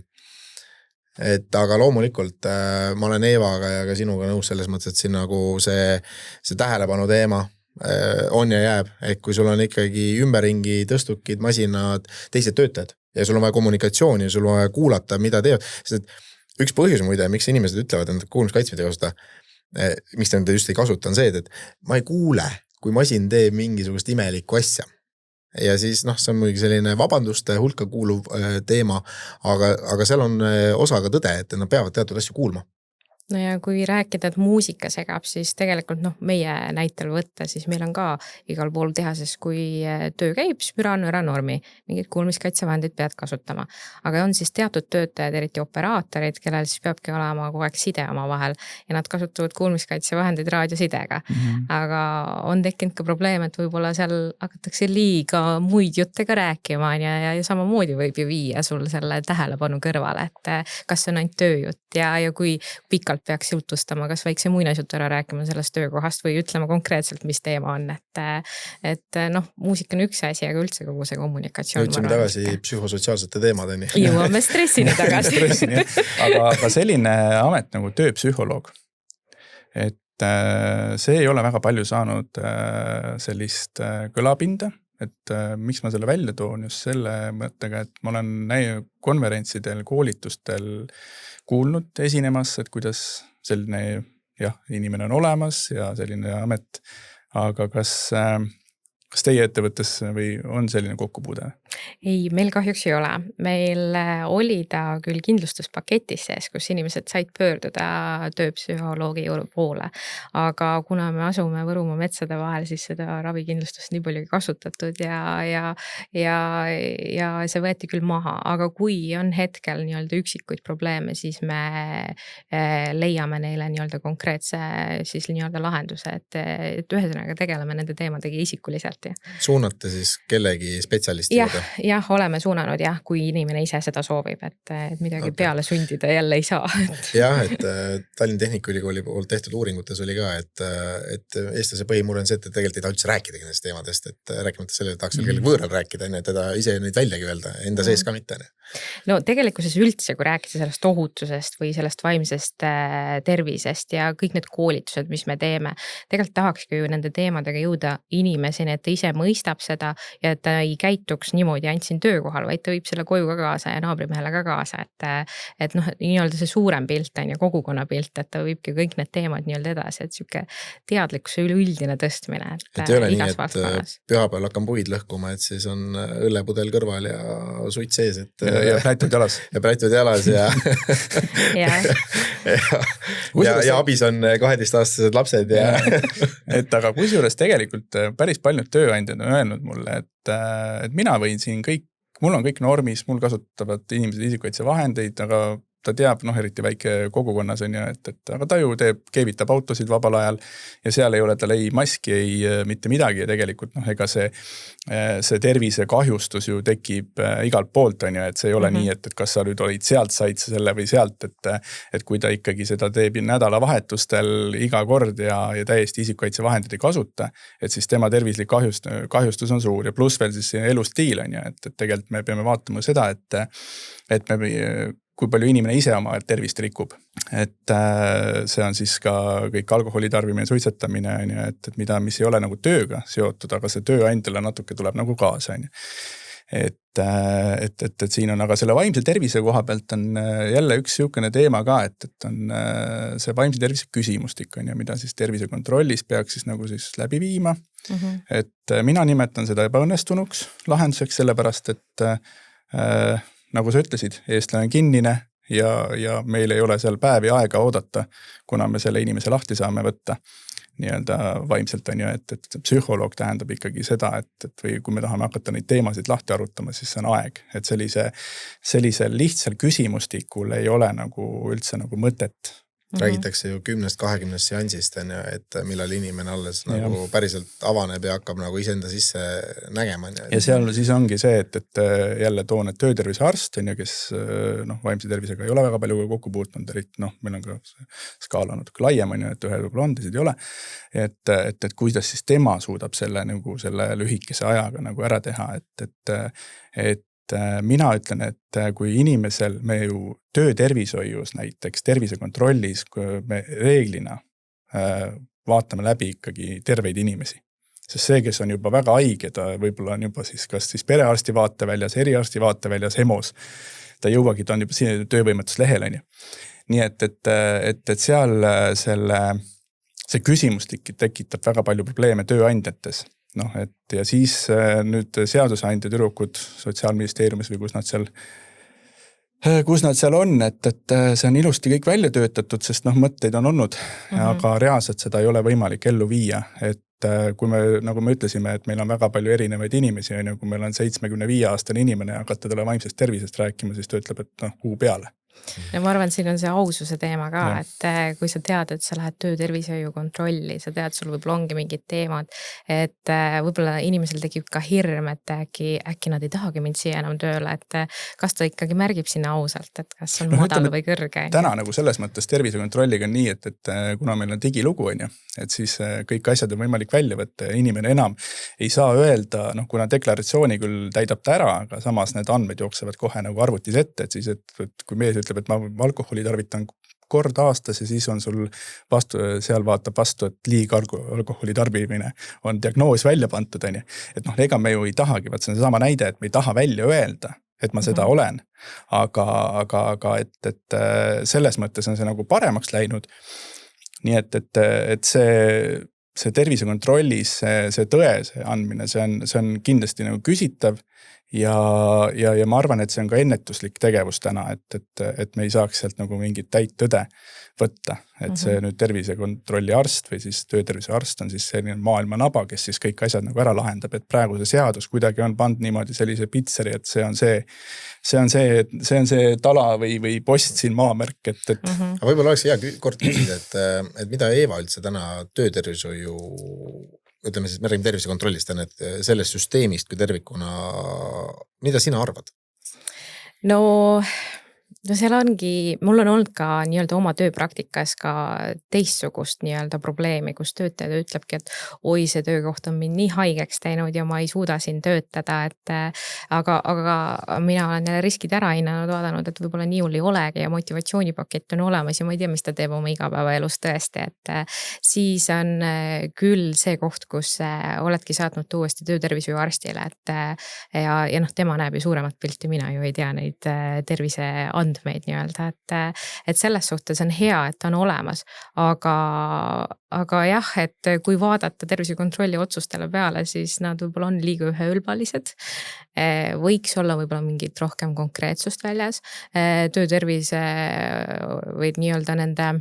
[SPEAKER 2] Et aga loomulikult ma olen Eevaga ja ka sinuga nõus selles mõttes, et siin nagu see tähelepanu teema on ja jääb, et kui sul on ikkagi ümberringi tõstukid, masinad, teised töötajad ja sul on vaja kommunikatsiooni ja sul on vaja kuulata, mida teevad, sest üks põhjus muide, miks inimesed ütlevad, et kuulmiskaitsmid ei kasuta, miks nad just ei kasuta, on see, et ma ei kuule, kui masin teeb mingisugust imelikku asja. Ja siis see on muidugi selline vabanduste hulka kuuluv teema, aga seal on osa ka tõde, et nad peavad teatud asju kuulma.
[SPEAKER 3] No ja kui rääkida, et muusika segab, siis tegelikult meie näitel võtta, siis meil on ka igal pool tehases, kui töö käib, siis müra on üranormi, mingid kuulmiskaitsevahendid pead kasutama. Aga on siis teatud töötajad, eriti operaatorid, kellel siis peabki olema kogu aeg side oma vahel ja nad kasutavad kuulmiskaitsevahendid raadiosidega. Aga on tekkinud ka probleem, et võib-olla seal hakatakse liiga muid jutte ka rääkima ja samamoodi võib ju viia sul selle tähelepanu kõrvale, et kas see on ainult tööjutt ja kui pikalt peaks jutustama, kas väikse muinasjutu ära rääkima sellest töökohast või ütlema konkreetselt, mis teema on, et muusika on üks asi, aga üldse kogu see kommunikatsioon.
[SPEAKER 2] Jõudsime tagasi psühhosotsiaalsete teemadeni.
[SPEAKER 3] Jõuame stressini tagasi.
[SPEAKER 1] Aga selline amet nagu tööpsühholoog, et see ei ole väga palju saanud sellist kõlapinda, et miks ma selle välja toon just selle mõttega, et ma olen konverentsidel, koolitustel kuulnud esinemas, et kuidas selline inimene on olemas ja selline amet, aga kas teie ettevõttes või on selline kokkupuude?
[SPEAKER 3] Ei, meil kahjuks ei ole. Meil oli ta küll kindlustuspaketis sees, kus inimesed said pöörduda tööpsühholoogi poole. Aga kuna me asume Võrumaa metsade vahel, siis seda ravikindlustust nii palju kasutatud ja see võeti küll maha. Aga kui on hetkel üksikuid probleeme, siis me leiame neile konkreetse siis lahenduse, et ühesõnaga tegeleme nende teemadega isikuliselt.
[SPEAKER 2] Suunate siis kellegi spetsialisti juurde?
[SPEAKER 3] Jah, oleme suunanud kui inimene ise seda soovib, et midagi peale sundida jälle ei saa.
[SPEAKER 2] Jah, et Tallinna Tehnikaülikooli poolt tehtud uuringutes oli ka, et eestlase põhimure on see, et tegelikult ei taha üldse rääkida nendest teemadest, et rääkimata selle, et tahaks veel kellegi võõral rääkida, et teda ise neid väljagi öelda, enda sees ka mitte.
[SPEAKER 3] No tegelikkuses üldse, kui rääkida sellest ohutusest või sellest vaimsest tervisest ja kõik need koolitused, mis me teeme, tegelikult tahakski ju nende teemadega jõuda inimeseni, et ta ise mõistab seda ja et ta ei käituks niimoodi ainult siin töökohal, vaid ta viib selle koju ka kaasa ja naabrimehele ka kaasa, et nii-öelda see suurem pilt on ja kogukonna pilt, et ta viibki kõik need teemad nii-öelda edasi, et siuke teadlikkuse üleüldine tõstmine.
[SPEAKER 2] Et ei ole nii, et pühapäeval hakkan puid lõhkuma, et siis on õllepudel kõrval ja suit sees, et
[SPEAKER 1] ja prätud jalas.
[SPEAKER 2] Ja prätud jalas ja ja abis on 12-aastased lapsed ja
[SPEAKER 1] et aga kusjuures tegelikult päris paljud tööandjad on öelnud mulle, et mina võin siin kõik, mul on kõik normis, mul kasutavad inimesed isikukaitsevahendeid, aga ta teab, eriti väike kogukonnas on ju, et aga ta ju keevitab autosid vabal ajal ja seal ei ole tal ei maski, ei mitte midagi ja tegelikult ega see tervisekahjustus ju tekib igalt poolt on ju, et see ei ole nii, et kas sa nüüd olid sealt, said selle või sealt, et kui ta ikkagi seda teeb nädalavahetustel iga kord ja täiesti isikukaitsevahendid ei kasuta, et siis tema tervislik kahjustus on suur ja pluss veel siis elustiil on ju, et tegelikult me peame vaatama seda, et kui palju inimene ise oma tervist rikub. Et see on siis ka kõik alkoholi tarbimine, suitsetamine, et mis ei ole nagu tööga seotud, aga see tööandjale natuke tuleb nagu kaasa. Et siin on, aga selle vaimse tervise koha pealt on jälle üks niisugune teema ka, et on see vaimse tervise küsimustik on ja mida siis tervisekontrollis peaks siis nagu siis läbi viima. Et mina nimetan seda ebaõnnestunuks lahenduseks, sellepärast, et nagu sa ütlesid, eestlane on kinnine ja meil ei ole seal päevi aega oodata, kuna me selle inimese lahti saame võtta nii-öelda vaimselt on ju, et psühholoog tähendab ikkagi seda, et või kui me tahame hakata neid teemasid lahti arutama, siis see on aeg, et sellisel lihtsal küsimustikul ei ole nagu üldse nagu mõtet.
[SPEAKER 2] Räägitakse ju 10-20 seansist, et millal inimene alles nagu päriselt avaneb ja hakkab nagu iseenda sisse nägema.
[SPEAKER 1] Ja seal siis ongi see, et jälle toon, et töötervise arst on ju, kes vaimse tervisega ei ole väga palju kokku puutunud, eriti meil on ka skaala natuke laiem on ju, et ühe võib-olla on, teised ei ole. Et kuidas siis tema suudab selle lühikese ajaga nagu ära teha, et mina ütlen, et kui inimesel me ju töötervishoius näiteks tervisekontrollis, kui me reeglina vaatame läbi ikkagi terveid inimesi. Sest see, kes on juba väga haige, ta võib-olla on juba siis kas siis perearsti vaateväljas, eriarsti vaateväljas, EMO-s, ta jõuagi, ta on juba siin töövõimetuslehel on ju. Nii et seal see küsimustik tekitab väga palju probleeme tööandjates. Ja siis nüüd seadusandja tüdrukud Sotsiaalministeeriumis või kus nad seal on, et see on ilusti kõik välja töötatud, sest mõtteid on olnud, aga reaalselt seda ei ole võimalik ellu viia, et kui me, nagu me ütlesime, et meil on väga palju erinevaid inimesi, kui meil on 75-aastane inimene ja hakata talle vaimsest tervisest rääkima, siis ta ütleb, et kuu peale.
[SPEAKER 3] Ja ma arvan, siin on see aususe teema ka, et kui sa tead, et sa lähed töötervishoiu kontrolli, sa tead, sul võib-olla ongi mingid teemad, et võib-olla inimesel tekib ka hirm, et äkki nad ei tahagi mind siia enam tööle, et kas ta ikkagi märgib sinna ausalt, et kas on madal või kõrge.
[SPEAKER 1] Täna nagu selles mõttes tervisekontrolliga on nii, et kuna meil on digilugu on ju, et siis kõik asjad on võimalik välja võtta ja inimene enam ei saa öelda, kuna deklaratsiooni küll täidab ta ära, aga samas need andmed jooksevad kohe nagu arvutis ette, et siis, et kui mees ütleb, et ma alkoholi tarvitan kord aastas ja siis on sul seal vaatab vastu, et liig alkoholi tarbimine on diagnoos välja pantud, on ju. Et ega me ju ei tahagi, vaat see on sama näide, et me ei taha välja öelda, et ma seda olen, aga et selles mõttes on see nagu paremaks läinud. Nii et see tervisekontrollis, see tõe andmine, see on kindlasti nagu küsitav ja ma arvan, et see on ka ennetuslik tegevus täna, et me ei saaks sealt nagu mingit täit tõde võtta, et see nüüd tervisekontrolli arst või siis töötervise arst on siis selline maailma naba, kes siis kõik asjad nagu ära lahendab, et praegu see seadus kuidagi on pandud niimoodi sellise pitseri, et see on see tala või post siin maamärk, et.
[SPEAKER 2] Aga võib-olla oleks hea kord küsida, et mida Eeva üldse täna töötervishoiu, ütleme siis, me räägime tervisekontrollist, et sellest süsteemist kui tervikuna, mida sina arvad?
[SPEAKER 3] No seal ongi, mul on olnud ka nii-öelda oma tööpraktikas ka teistsugust nii-öelda probleemi, kus töötaja ütlebki, et oi, see töökoht on mind nii haigeks teinud ja ma ei suuda siin töötada, et aga mina olen riskid ära hinnanud, vaadanud, et võib-olla nii hull ei olegi ja motivatsioonipakett on olemas ja ma ei tea, mis ta teeb oma igapäevaelus tõesti, et siis on küll see koht, kus oledki saatnud uuesti töötervishoiuarstile, et tema näeb ju suuremat pilti, mina ju ei tea neid terviseandmeid nii-öelda, et selles suhtes on hea, et ta on olemas, aga jah, et kui vaadata tervisekontrolli otsustele peale, siis nad võib-olla on liiga üheülbalised, võiks olla võib-olla mingit rohkem konkreetsust väljas, töötervise või nii-öelda nende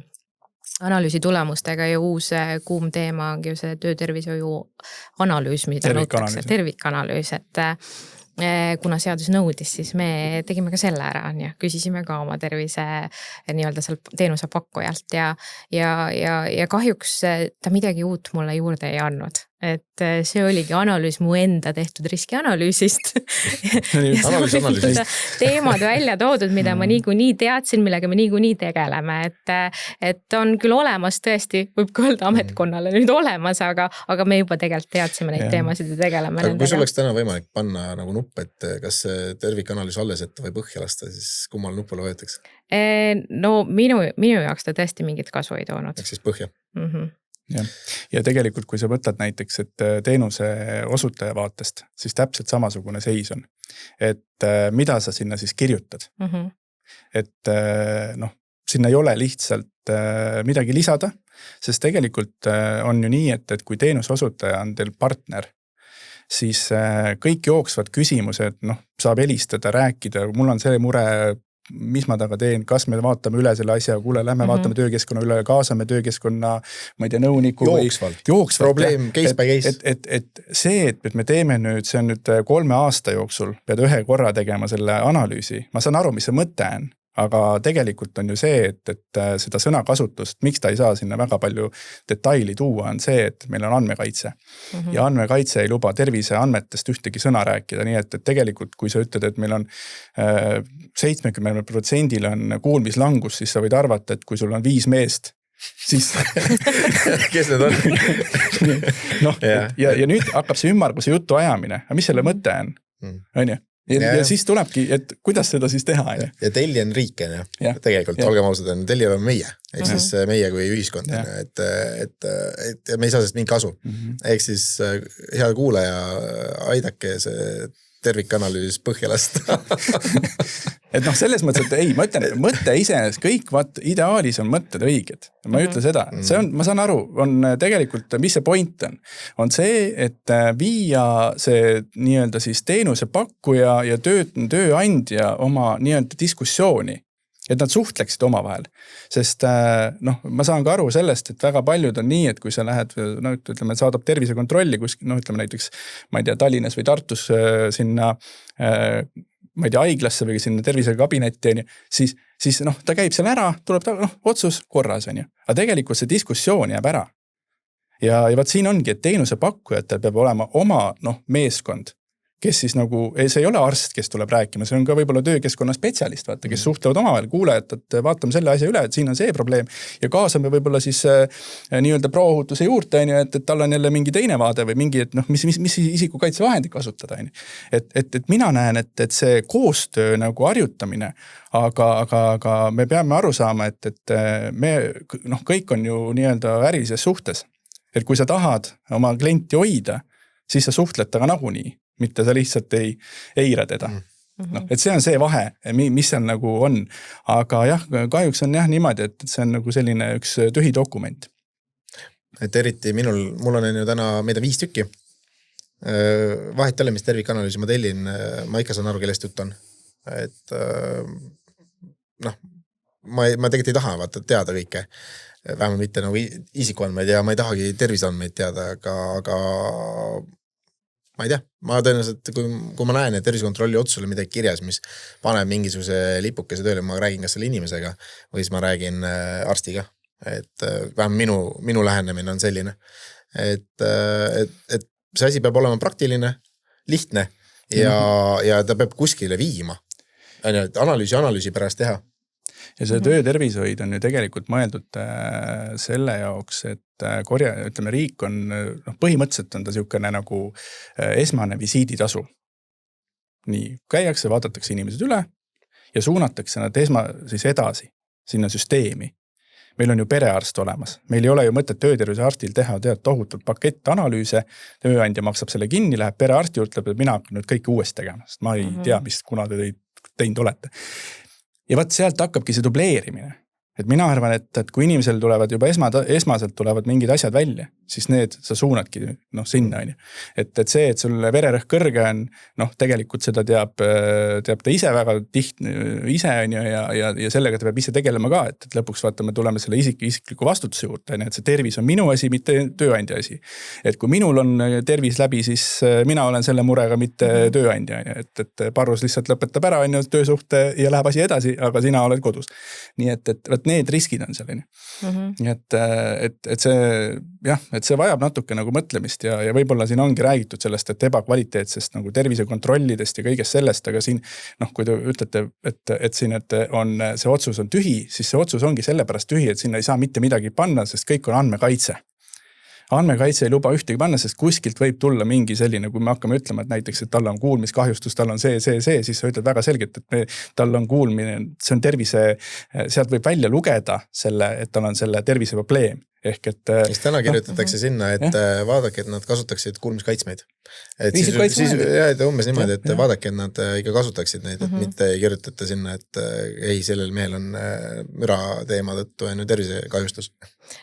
[SPEAKER 3] analüüsi tulemustega ja uus kuum teema ongi ju see töötervishoiu analüüs, mida nõutakse, tervikanalüüs, kuna seadus nõudis, siis me tegime ka selle ära, on ju, küsisime ka oma tervise nii-öelda seal teenusepakkujalt ja kahjuks ta midagi uut mulle juurde ei andnud. Et see oligi analüüs mu enda tehtud riskianalüüsist. Teemad välja toodud, mida ma niikuinii teadsin, millega me niikuinii tegeleme, et on küll olemas tõesti, võib ka öelda ametkonnale nüüd olemas, aga me juba tegelikult teadsime neid teemasid ja tegeleme
[SPEAKER 2] nendega. Kui sul oleks täna võimalik panna nagu nupp, et kas tervikanalüüs alles ette või põhja lasta, siis kummal nupule võetakse?
[SPEAKER 3] No minu jaoks ta tõesti mingit kasu ei toonud.
[SPEAKER 2] Ehk siis põhja.
[SPEAKER 1] Ja tegelikult, kui sa võtad näiteks, et teenuse osutaja vaatest, siis täpselt samasugune seis on. Et mida sa sinna siis kirjutad? Et sinna ei ole lihtsalt midagi lisada, sest tegelikult on ju nii, et kui teenuse osutaja on teil partner, siis kõik jooksvad küsimused, saab helistada, rääkida, mul on see mure, mis ma taga teen, kas me vaatame üle selle asja, kuule, lähme vaatame töökeskkonna üle, kaasame töökeskkonna, ma ei tea, nõuniku.
[SPEAKER 2] Jooksvalt. Probleem, case by case.
[SPEAKER 1] Et see, et me teeme nüüd, see on nüüd 3 aasta jooksul, pead 1 korra tegema selle analüüsi. Ma saan aru, mis see mõte on, aga tegelikult on ju see, et seda sõnakasutust, miks ta ei saa sinna väga palju detaili tuua, on see, et meil on andmekaitse. Ja andmekaitse ei luba terviseandmetest ühtegi sõna rääkida, nii et tegelikult, kui sa ütled, et meil on 70% on kuulmislangus, siis sa võid arvata, et kui sul on 5 meest, siis
[SPEAKER 2] kes need on?
[SPEAKER 1] ja nüüd hakkab see ümmarguse jutu ajamine, aga mis selle mõte on? On ju? Ja siis tulebki, et kuidas seda siis teha?
[SPEAKER 2] Ja tellija on riik, tegelikult, olgem ausad, tellija on meie, ehk siis meie kui ühiskond, et me ei saa sellest mingi kasu. Ehk siis hea kuulaja, aidake see tervikanalüüs põhja lasta.
[SPEAKER 1] Et selles mõttes, et ei, ma ütlen, mõtte iseenesest kõik, ideaalis on mõtted õiged. Ma ei ütle seda. See on, ma saan aru, on tegelikult, mis see point on see, et viia see nii-öelda siis teenusepakkuja ja tööandja oma nii-öelda diskussiooni, et nad suhtleksid omavahel. Sest ma saan ka aru sellest, et väga paljud on nii, et kui sa lähed, ütleme, saadab tervisekontrolli, ütleme näiteks, ma ei tea, Tallinnas või Tartus sinna ma ei tea, haiglasse või sinna tervisekabinetti, siis ta käib seal ära, tuleb ta, otsus korras, on ju. Aga tegelikult see diskussioon jääb ära. Ja vaat siin ongi, et teenusepakkujatel peab olema oma meeskond, kes siis see ei ole arst, kes tuleb rääkima, see on ka võib-olla töökeskkonna spetsialist, vaata, kes suhtlevad omavahel, kuulajad, et vaatame selle asja üle, et siin on see probleem ja kaasame võib-olla siis nii-öelda pro-ohutuse juurde, et tal on jälle mingi teine vaade või mingi, et mis isikukaitsevahendid kasutada. Et mina näen, et see koostöö harjutamine, aga me peame aru saama, et me kõik on ju nii-öelda ärilises suhtes. Et kui sa tahad oma klienti hoida, siis sa suhtled taga nagunii. Mitte sa lihtsalt ei eira teda. Et see on see vahe, mis seal on. Aga jah, kahjuks on niimoodi, et see on selline üks tühi dokument.
[SPEAKER 2] Et eriti mul on ju täna, meid on 5 tükki. Vahet jälle, mis tervikanalüüsi ma tellin, ma ikka saan aru, kellest jutt on. Et ma tegelikult ei taha teada kõike. Vähemalt mitte isikuandmeid ja ma ei tahagi terviseandmeid teada, aga ma ei tea, ma tõenäoliselt, kui ma näen, et tervisekontrolli otsusele midagi kirjas, mis paneb mingisuguse lipukese tööle, ma räägin kas selle inimesega või siis ma räägin arstiga. Et vähemalt minu lähenemine on selline. Et see asi peab olema praktiline, lihtne ja ta peab kuskile viima. Analüüsi pärast teha.
[SPEAKER 1] Ja see töötervishoid on ju tegelikult mõeldud selle jaoks, et ütleme, riik on, põhimõtteliselt on ta niisugune esmane visiiditasu. Nii, käiakse, vaadatakse inimesed üle ja suunatakse nad siis edasi sinna süsteemi. Meil on ju perearst olemas. Meil ei ole ju mõtet töötervisearstil teha tohutult pakett analüüse, tööandja maksab selle kinni, läheb perearsti juurde, ütleb, et mina hakkan nüüd kõike uuesti tegema, sest ma ei tea, mis kuna te teinud olete. Ja vaat sealt hakkabki see dubleerimine. et mina arvan, et kui inimesel tulevad juba esmaselt tulevad mingid asjad välja, siis need sa suunadki sinna, on ju. Et see, et sul vererõhk kõrge on, tegelikult seda teab ta ise väga ise, on ju, ja sellega ta peab ise tegelema ka, et lõpuks vaatame, tuleme selle isikliku vastutuse juurde, et see tervis on minu asi, mitte tööandja asi. Et kui minul on tervis läbi, siis mina olen selle murega, mitte tööandja, et Parrus lihtsalt lõpetab ära, on ju, töösuhte ja läheb asi edasi, aga sina oled kodus. Nii et need riskid on selline. Et see, jah, et see vajab natuke nagu mõtlemist ja võib-olla siin ongi räägitud sellest, et ebakvaliteetsest nagu tervisekontrollidest ja kõigest sellest, aga siin, kui te ütlete, et siin, et see otsus on tühi, siis see otsus ongi sellepärast tühi, et sinna ei saa mitte midagi panna, sest kõik on andmekaitse. Andmekaitse ei luba ühtegi panna, sest kuskilt võib tulla mingi selline, kui me hakkame ütlema, et näiteks, et tal on kuulmiskahjustus, tal on see, siis sa ütled väga selgelt, et tal on kuulmine, see on tervise, sealt võib välja lugeda selle, et tal on selle terviseprobleem. Ehk et... Siis
[SPEAKER 2] täna kirjutatakse sinna, et vaadake, et nad kasutaksid kuulmiskaitsmeid. Et umbes niimoodi, et vaadake, et nad ikka kasutaksid neid, et mitte ei kirjutata sinna, et ei, sellel mehel on müra teema tõttu ja tervisekahjustus.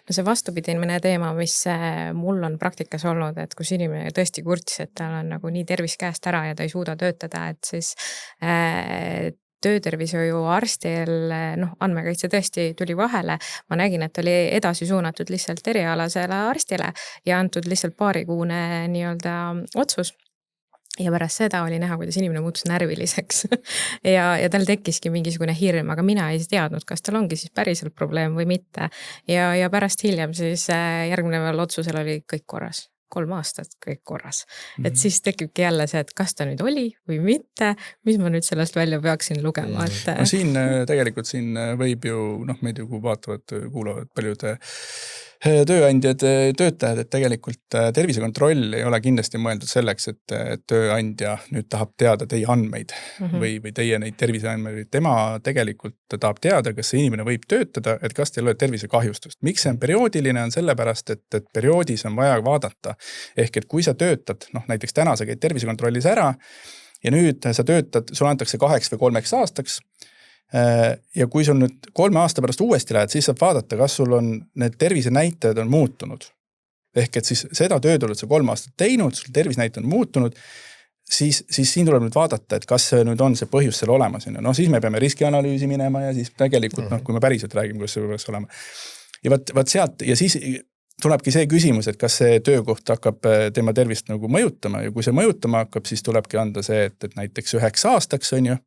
[SPEAKER 3] No see vastupidine teema, mis mul on praktikas olnud, et kus inimene tõesti kurtis, et tal on nagu nii tervis käest ära ja ta ei suuda töötada, et siis töötervishoiu arstil, andmekaitse tõesti tuli vahele. Ma nägin, et oli edasi suunatud lihtsalt erialasele arstile ja antud lihtsalt paarikuune nii-öelda otsus. Ja pärast seda oli näha, kuidas inimene muutus närviliseks ja tal tekkiski mingisugune hirm, aga mina ei teadnud, kas tal ongi siis päriselt probleem või mitte. Ja pärast hiljem siis järgneval otsusel oli kõik korras. 3 aastat kõik korras. Et siis tekibki jälle see, et kas ta nüüd oli või mitte, mis ma nüüd sellest välja peaksin lugema. Et...
[SPEAKER 1] No siin tegelikult siin võib ju, meid ju vaatavad, kuulavad paljude tööandjad, töötajad, et tegelikult tervisekontroll ei ole kindlasti mõeldud selleks, et tööandja nüüd tahab teada teie andmeid või teie neid terviseandmeid. Tema tegelikult tahab teada, kas see inimene võib töötada, et kas teil ole tervisekahjustust. Miks see on perioodiline, on sellepärast, et perioodis on vaja vaadata. Ehk et kui sa töötad, näiteks täna sa käid tervisekontrollis ära ja nüüd sa töötad, sul antakse 2 või 3 aastaks. Ja kui sul nüüd 3 aasta pärast uuesti lähed, siis saab vaadata, kas sul on need tervisenäitajad on muutunud. Ehk et siis seda tööd oled sa 3 aastat teinud, sul tervisenäitajad on muutunud, siis siin tuleb nüüd vaadata, et kas nüüd on see põhjus seal olemas. Siis me peame riskianalüüsi minema ja siis tegelikult, kui me päriselt räägime, kuidas see peaks olema. Ja vaat sealt, ja siis tulebki see küsimus, et kas see töökoht hakkab tema tervist nagu mõjutama ja kui see mõjutama hakkab, siis tulebki anda see, et näiteks 9 aastaks on ju,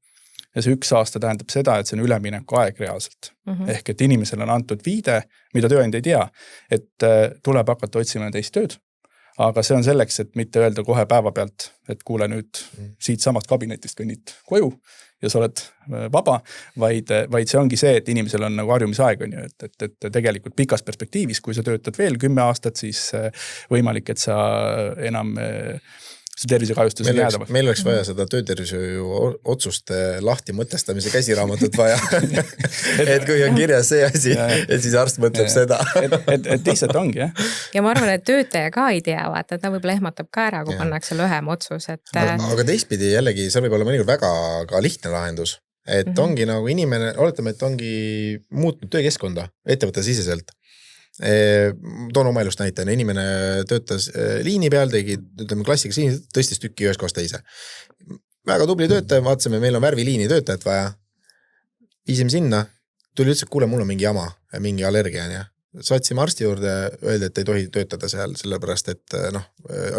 [SPEAKER 1] ja see 1 aasta tähendab seda, et see on ülemineku aeg reaalselt. Ehk et inimesel on antud viide, mida tööandja ei tea, et tuleb hakata otsima teist tööd. Aga see on selleks, et mitte öelda kohe päeva pealt, et kuule nüüd siit samast kabinetist kõnnid koju ja sa oled vaba, vaid see ongi see, et inimesel on nagu harjumisaeg on ju, et tegelikult pikas perspektiivis, kui sa töötad veel 10 aastat, siis võimalik, et sa enam see tervisekahjustus on jäädavalt.
[SPEAKER 2] Meil oleks vaja seda töötervishoiu otsuste lahti mõtestamise käsiraamatut vaja. Et kui on kirjas see asi, et siis arst mõtleb seda.
[SPEAKER 1] Et lihtsalt ongi, jah.
[SPEAKER 3] Ja ma arvan, et töötaja ka ei tea, vaata, et ta võib-olla ehmatab ka ära, kui pannakse lühem otsus. Et...
[SPEAKER 2] Aga teistpidi jällegi, see võib olla mõnikord väga ka lihtne lahendus. Et ongi nagu inimene, oletame, et ongi muutnud töökeskkonda ettevõtte siseselt. Toon oma elust näitena, inimene töötas liini peal, tegi klassikas liini, tõstis tükki ühes kohas teise. Väga tubli töötaja, vaatasime, meil on värviliini töötajat vaja. Viisime sinna, tuli üldse, kuule, mul on mingi jama, mingi allergia. Saatsime arsti juurde, öeldi, et ei tohi töötada seal, sellepärast, et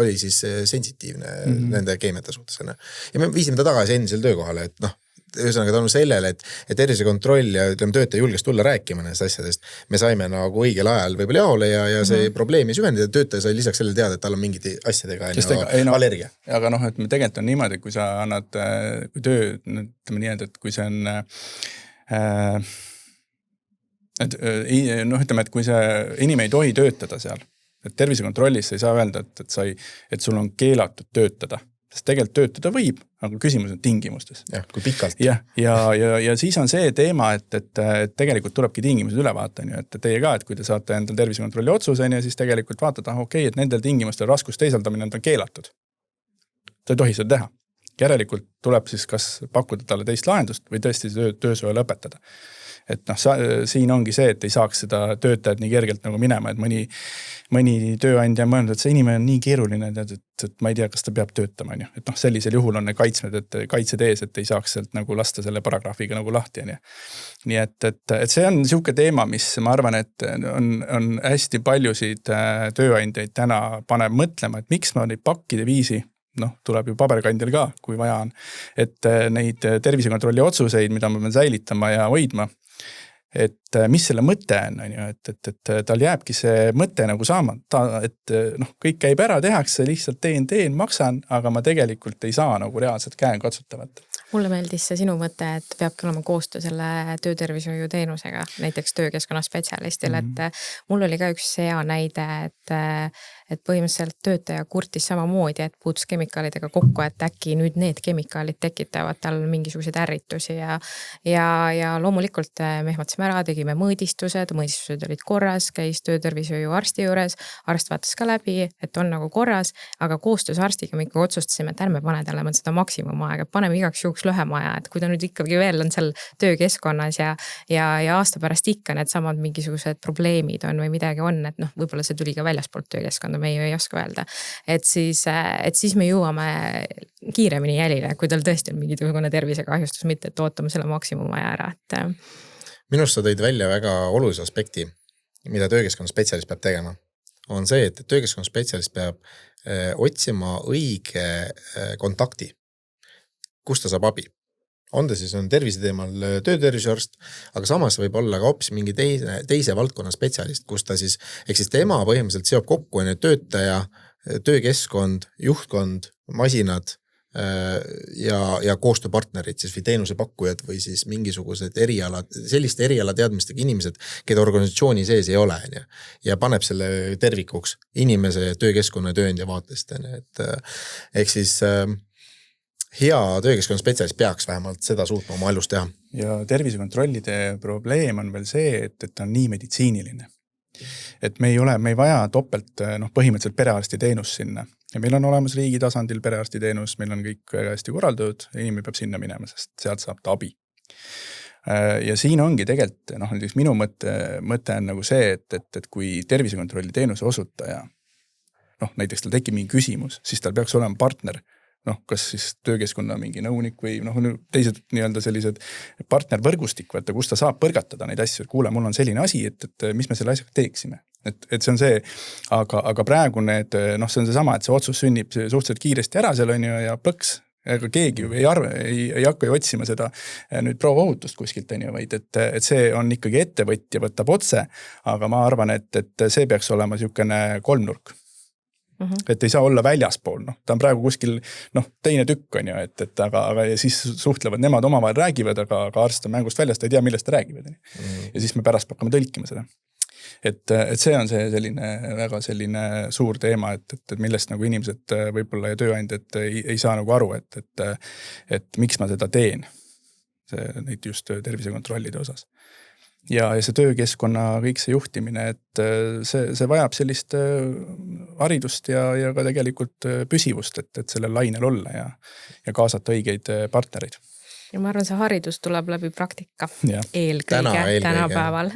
[SPEAKER 2] oli siis sensitiivne nende keemiate suhtes. Ja me viisime ta tagasi endisel töökohale, et ühesõnaga tänu sellele, et tervisekontroll ja töötaja julges tulla rääkima nendest asjadest, me saime nagu õigel ajal võib-olla jaole ja see probleemi süvendada, töötaja sai lisaks sellele teada, et tal on mingid asjadega allergia.
[SPEAKER 1] Aga et me tegelikult on niimoodi, kui sa annad, kui töö, ütleme nii, et kui see on ütleme, et kui see inimene ei tohi töötada seal, et tervisekontrollis sa ei saa öelda, et sul on keelatud töötada. Sest tegelikult töötada võib, aga küsimus on tingimustes.
[SPEAKER 2] Jah, kui pikalt.
[SPEAKER 1] Ja siis on see teema, et tegelikult tulebki tingimused üle vaata, et teie ka, et kui te saate endal tervisekontrolli otsuse, siis tegelikult vaatada, okei, et nendel tingimustel raskust teisaldamine on keelatud. Ta ei tohi seda teha. Järelikult tuleb siis kas pakkuda talle teist lahendust või tõesti töösuhe lõpetada. et noh, siin ongi see, et ei saaks seda töötajat nii kergelt nagu minema, et mõni tööandja on mõelnud, et see inimene on nii keeruline, et ma ei tea, kas ta peab töötama, on ju. Et noh, sellisel juhul on need kaitsed ees, et ei saaks sealt nagu lasta selle paragrahviga nagu lahti, on ju. Nii et see on niisugune teema, mis ma arvan, et on hästi paljusid tööandjaid täna paneb mõtlema, et miks ma neid pakkide viisi, noh, tuleb ju paberkandjal ka, kui vaja on, et neid tervisekontrolli otsuseid, mida ma pean säilitama ja hoidma, et mis selle mõte on ju, et tal jääbki see mõte nagu saamata, et noh, kõik käib ära, tehakse, lihtsalt teen, maksan, aga ma tegelikult ei saa nagu reaalselt käenkatsutavat.
[SPEAKER 3] Mulle meeldis see sinu mõte, et peabki olema koostöö selle töötervishoiu teenusega, näiteks töökeskkonna spetsialistil, et mul oli ka üks hea näide, et põhimõtteliselt töötaja kurtis samamoodi, et puutus kemikaalidega kokku, et äkki nüüd need kemikaalid tekitavad tal mingisuguseid ärritusi ja loomulikult me ehmatasime ära, tegime mõõdistused olid korras, käis töötervishoiu arsti juures, arst vaatas ka läbi, et on nagu korras, aga koostöös arstiga me ikka otsustasime, et ärme pane talle seda maksimumaega, paneme igaks juhuks lühema aja, et kui ta nüüd ikkagi veel on seal töökeskkonnas ja aasta pärast ikka need samad mingisugused probleemid on või midagi on, et noh, võib-olla see tuli ka väljaspoolt töökeskkonda, me ei oska öelda. Et siis me jõuame kiiremini jälile, kui tal tõesti on mingisugune tervisekahjustus, mitte et ootame selle maksimumaja ära.
[SPEAKER 2] Minust sa tõid välja väga olulise aspekti, mida töökeskkonna spetsialist peab tegema. On see, et töökeskkonna spetsialist peab otsima õige kontakti, kus ta saab abi. On ta siis tervise teemal töötervishoiuarst, aga samas võib olla ka hoopis mingi teise valdkonna spetsialist, kus ta siis, ehk siis tema põhimõtteliselt seob kokku töötaja, töökeskkond, juhtkond, masinad ja koostööpartnerid siis või teenusepakkujad või siis mingisugused selliste erialateadmistega inimesed, keda organisatsiooni sees ei ole ja paneb selle tervikuks inimese, töökeskkonna ja tööandja vaatest. Ehk siis hea töökeskkonna spetsialist peaks vähemalt seda suutma oma elus teha.
[SPEAKER 1] Ja tervisekontrollide probleem on veel see, et on nii meditsiiniline. Et me ei vaja topelt põhimõtteliselt perearsti teenus sinna. Ja meil on olemas riigi tasandil perearsti teenus, meil on kõik väga hästi korraldatud, inimene peab sinna minema, sest sealt saab ta abi. Ja siin ongi tegelikult, näiteks minu mõte on nagu see, et kui tervisekontrolli teenuse osutaja, näiteks tal tekib mingi küsimus, siis tal peaks olema partner, kas siis töökeskkonna mingi nõunik või teised nii-öelda sellised partnervõrgustik, kus ta saab põrgatada neid asju, et kuule, mul on selline asi, et mis me selle asjaga teeksime. Et see on see, aga praegu see on see sama, et see otsus sünnib suhteliselt kiiresti ära seal on ju ja plõks, aga keegi ei hakka ju otsima seda nüüd proovahutust kuskilt on ju, vaid et see on ikkagi ettevõtja võtab otse, aga ma arvan, et see peaks olema niisugune kolmnurk. Et ei saa olla väljaspool, ta on praegu kuskil teine tükk on ju, aga ja siis suhtlevad nemad omavahel räägivad, aga arst on mängust väljast, ta ei tea, millest ta räägivad. Ja siis me pärast hakkame tõlkima seda. Et see on see selline väga selline suur teema, et millest nagu inimesed võib-olla ja tööandjad ei saa nagu aru, et miks ma seda teen, neid just tervisekontrollide osas. Ja see töökeskkonna kõik see juhtimine, et see vajab sellist haridust ja ka tegelikult püsivust, et sellel lainel olla ja kaasata õigeid partnereid.
[SPEAKER 3] Ja ma arvan, see haridus tuleb läbi praktika eelkõige tänapäeval.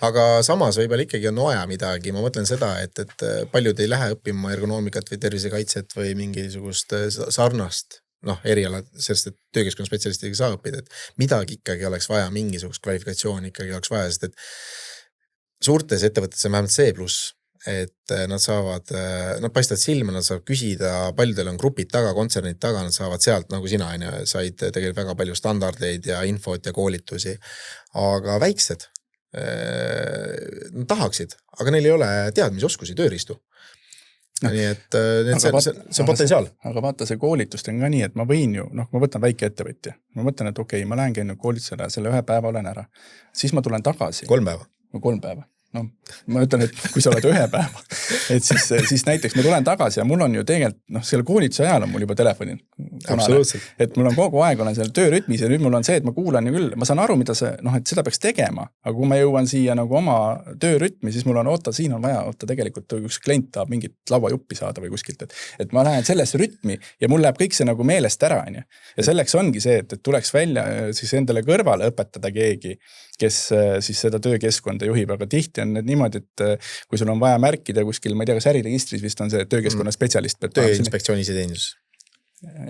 [SPEAKER 2] Aga samas võib-olla ikkagi on vaja midagi, ma mõtlen seda, et paljud ei lähe õppima ergonoomikat või tervisekaitset või mingisugust sarnast eriala, sest et töökeskkonna spetsialistiga ei saa õppida, et midagi ikkagi oleks vaja, mingisugust kvalifikatsiooni ikkagi oleks vaja, sest et suurtes ettevõtetes on vähemalt C+, et nad saavad, nad paistavad silma, nad saavad küsida, paljudel on grupid taga, kontsernid taga, nad saavad sealt nagu sina, said tegelikult väga palju standardeid ja infot ja koolitusi, aga väiksed nad tahaksid, aga neil ei ole teadmisi, oskusi, tööriistu. Nii et see on potentsiaal.
[SPEAKER 1] Aga vaata, see koolitust on ka nii, et ma võin ju, ma võtan väike ettevõtja. Ma mõtlen, et okei, ma lähen käin koolitusele, selle 1 päeva olen ära. Siis ma tulen tagasi.
[SPEAKER 2] 3 päeva.
[SPEAKER 1] 3 päeva. noh, ma ütlen, et kui sa oled ühe päeva, et siis näiteks ma tulen tagasi ja mul on ju tegelikult, noh, selle koolituse ajal on mul juba telefoni.
[SPEAKER 2] Absoluutselt.
[SPEAKER 1] Et mul on kogu aeg olen seal töörütmis ja nüüd mul on see, et ma kuulan ju küll, ma saan aru, mida see, noh, et seda peaks tegema, aga kui ma jõuan siia nagu oma töörütmi, siis mul on, siin on vaja, tegelikult üks klient tahab mingit lauajuppi saada või kuskilt, et ma lähen sellesse rütmi ja mul läheb kõik see nagu meelest ära, on ju. Ja selleks ongi see, et tuleks välja siis endale kõrvale õpetada keegi, kes siis seda töökeskkonda juhib, aga tihti on need niimoodi, et kui sul on vaja märkida kuskil, ma ei tea, kas äriregistris vist on see töökeskkonna spetsialist.
[SPEAKER 2] Tööinspektsioonis ja teenus.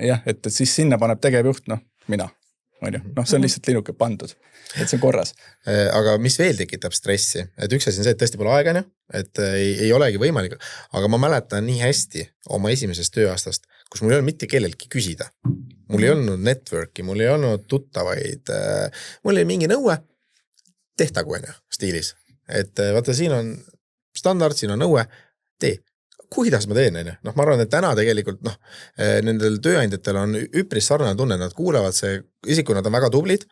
[SPEAKER 1] Jah, et siis sinna paneb tegevjuht, noh, mina. Noh, see on lihtsalt linnuke pandud, et see on korras.
[SPEAKER 2] Aga mis veel tekitab stressi? Et üks asi on see, et tõesti pole aega, et ei olegi võimalik, aga ma mäletan nii hästi oma esimesest tööaastast, kus mul ei olnud mitte kelleltki küsida. Mul ei olnud networki, mul ei olnud tuttavaid, mul oli mingi nõue, tehtagu stiilis. Et vaata, siin on standard, siin on nõue, tee. Kuidas ma teen? Noh, ma arvan, et täna tegelikult nendel tööandjatel on üpris sarnane tunne, nad kuulavad see, isiku nad on väga tublid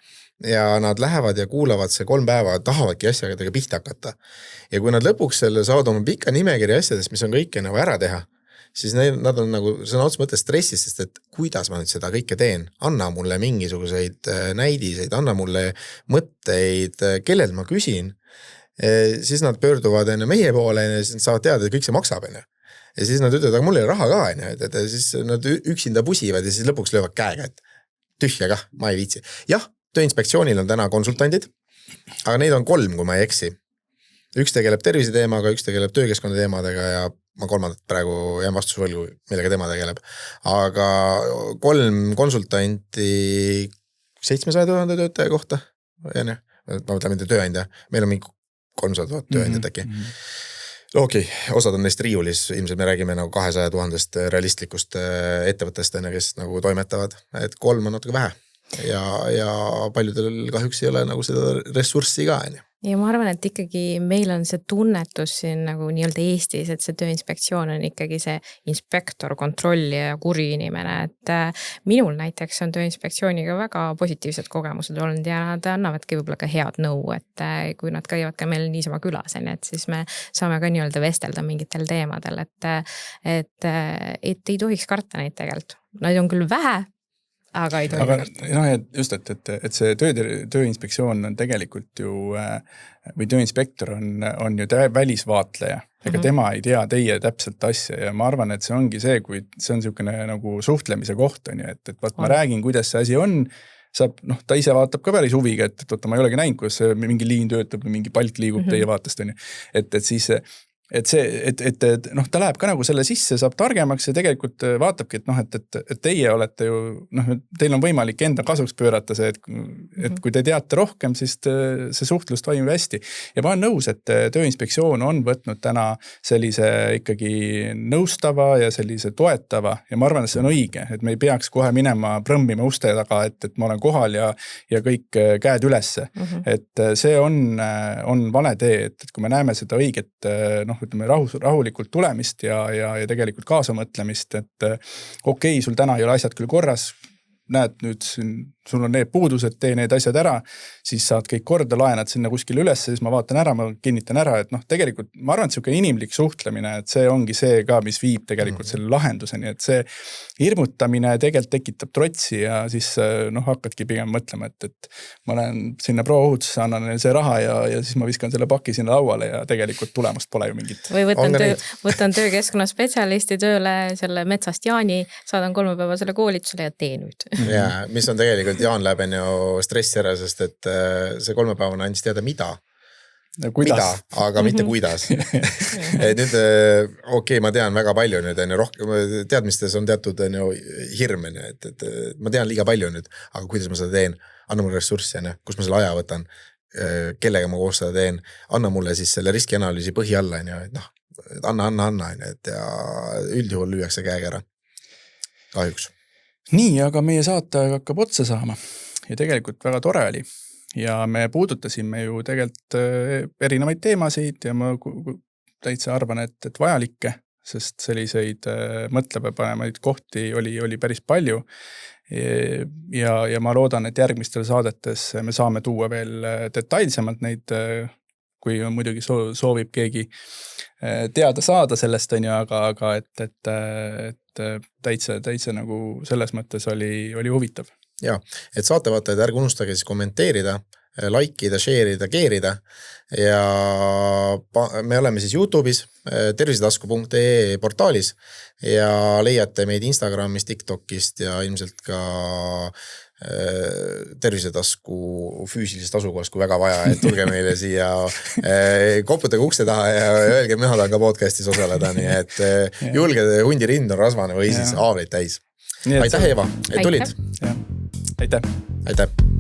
[SPEAKER 2] ja nad lähevad ja kuulavad see 3 päeva, tahavadki asjadega pihta hakata. Ja kui nad lõpuks saavad oma pika nimekiri asjadest, mis on kõike nagu ära teha, siis nad on nagu sõna otseses mõttes stressis, sest et kuidas ma nüüd seda kõike teen, anna mulle mingisuguseid näidiseid, anna mulle mõtteid, kellelt ma küsin, siis nad pöörduvad meie poole ja siis nad saavad teada, et kõik see maksab. Ja siis nad ütlevad, aga mul ei raha ka, et siis nad üksinda pusivad ja siis lõpuks löövad käega, et tühja kah, ma ei viitsi. Jah, tööinspektsioonil on täna konsultandid, aga neid on 3, kui ma ei eksi. Üks tegeleb tervise teemaga, üks tegeleb töökeskkonna teemadega ja ma 3. praegu jään vastusvõlgu, millega tema tegeleb. Aga 3 konsultanti 700 000 töötaja kohta, ma mõtlen mitte tööandja, meil on mingi 300 000 tööandjad äkki. Okei, osad on neist riiulis, ilmselt me räägime nagu 200 000 realistlikust ettevõttest, kes nagu toimetavad, et 3 on natuke vähe ja paljudel kahjuks ei ole nagu seda ressurssi ka.
[SPEAKER 3] Ja ma arvan, et ikkagi meil on see tunnetus siin nagu nii-öelda Eestis, et see tööinspektsioon on ikkagi see inspektor, kontrollija ja kuri inimene, et minul näiteks on tööinspektsiooniga väga positiivsed kogemused olnud ja nad annavadki võib-olla ka head nõu, et kui nad käivad ka meil niisama külas, et siis me saame ka nii-öelda vestelda mingitel teemadel, et ei tohiks karta neid tegelikult. Neid on küll vähe, aga ei tohi karta.
[SPEAKER 1] No, just, et see tööinspektsioon on tegelikult ju, või tööinspektor on ju välisvaatleja, ega tema ei tea teie täpselt asja ja ma arvan, et see ongi see, kui see on niisugune nagu suhtlemise koht, et ma räägin, kuidas see asi on, saab, ta ise vaatab ka päris huviga, et ma ei olegi näinud, kuidas mingi liin töötab või mingi palk liigub teie vaatest, et siis ta läheb ka nagu selle sisse, saab targemaks ja tegelikult vaatabki, et teie olete ju, teil on võimalik enda kasuks pöörata see, et kui te teate rohkem, siis see suhtlus toimub hästi. Ja ma olen nõus, et tööinspektsioon on võtnud täna sellise ikkagi nõustava ja sellise toetava ja ma arvan, et see on õige, et me ei peaks kohe minema prõmmima uste taga, et ma olen kohal ja kõik käed ülesse. Et see on vale tee, et kui me näeme seda õiget, ütleme rahulikult tulemist ja tegelikult kaasamõtlemist, et okei, sul täna ei ole asjad küll korras, näed nüüd, sul on need puudused, tee need asjad ära, siis saad kõik korda, laenad sinna kuskil üles, siis ma vaatan ära, ma kinnitan ära, et tegelikult ma arvan, et selline inimlik suhtlemine, et see ongi see ka, mis viib tegelikult selle lahenduseni, et see hirmutamine tegelikult tekitab trotsi ja siis hakkadki pigem mõtlema, et ma lähen sinna pro-ohutusse, annan see raha ja siis ma viskan selle paki sinna lauale ja tegelikult tulemust pole ju mingit.
[SPEAKER 3] Või võtan töökeskkonna spetsialisti tööle selle metsast Jaani, saadan 3 päeva selle koolitusele ja tee nüüd.
[SPEAKER 2] Ja, mis on tegelikult Jaan läheb stressi ära, sest et see 3 päevana andis teada mida, aga mitte kuidas. Et nüüd, okei, ma tean väga palju nüüd, rohkem teadmistes on teatud hirm, et ma tean liiga palju nüüd, aga kuidas ma seda teen, anna mulle ressurssi, kus ma selle aja võtan, kellega ma koos seda teen, anna mulle siis selle riskianalüüsi põhi alla, et anna, et ja üldjuhul lüüakse käega ära, kahjuks.
[SPEAKER 1] Nii, aga meie saataeg hakkab otsa saama ja tegelikult väga tore oli ja me puudutasime ju tegelikult erinevaid teemasid ja ma täitsa arvan, et vajalikke, sest selliseid mõtlepapanemaid kohti oli päris palju ja ma loodan, et järgmistel saadetes me saame tuua veel detailsemalt neid kui on muidugi soovib keegi teada saada sellest, on ju, aga et täitsa nagu selles mõttes oli huvitav.
[SPEAKER 2] Ja, et saatevaatajad ärge unustage siis kommenteerida, likeida, share'ida, keerida ja me oleme siis YouTube'is tervisetasku.ee portaalis ja leiate meid Instagramist, TikTokist ja ilmselt ka tervisetasku füüsilisest asukohast, kui väga vaja, et tulge meile siia, koputage ukse taha ja öelge, mina tahan ka podcastis osaleda, nii et julge hundi rind on rasvane või siis haavleid täis. Aitäh, Eeva, et tulid.
[SPEAKER 1] Aitäh.
[SPEAKER 2] Aitäh.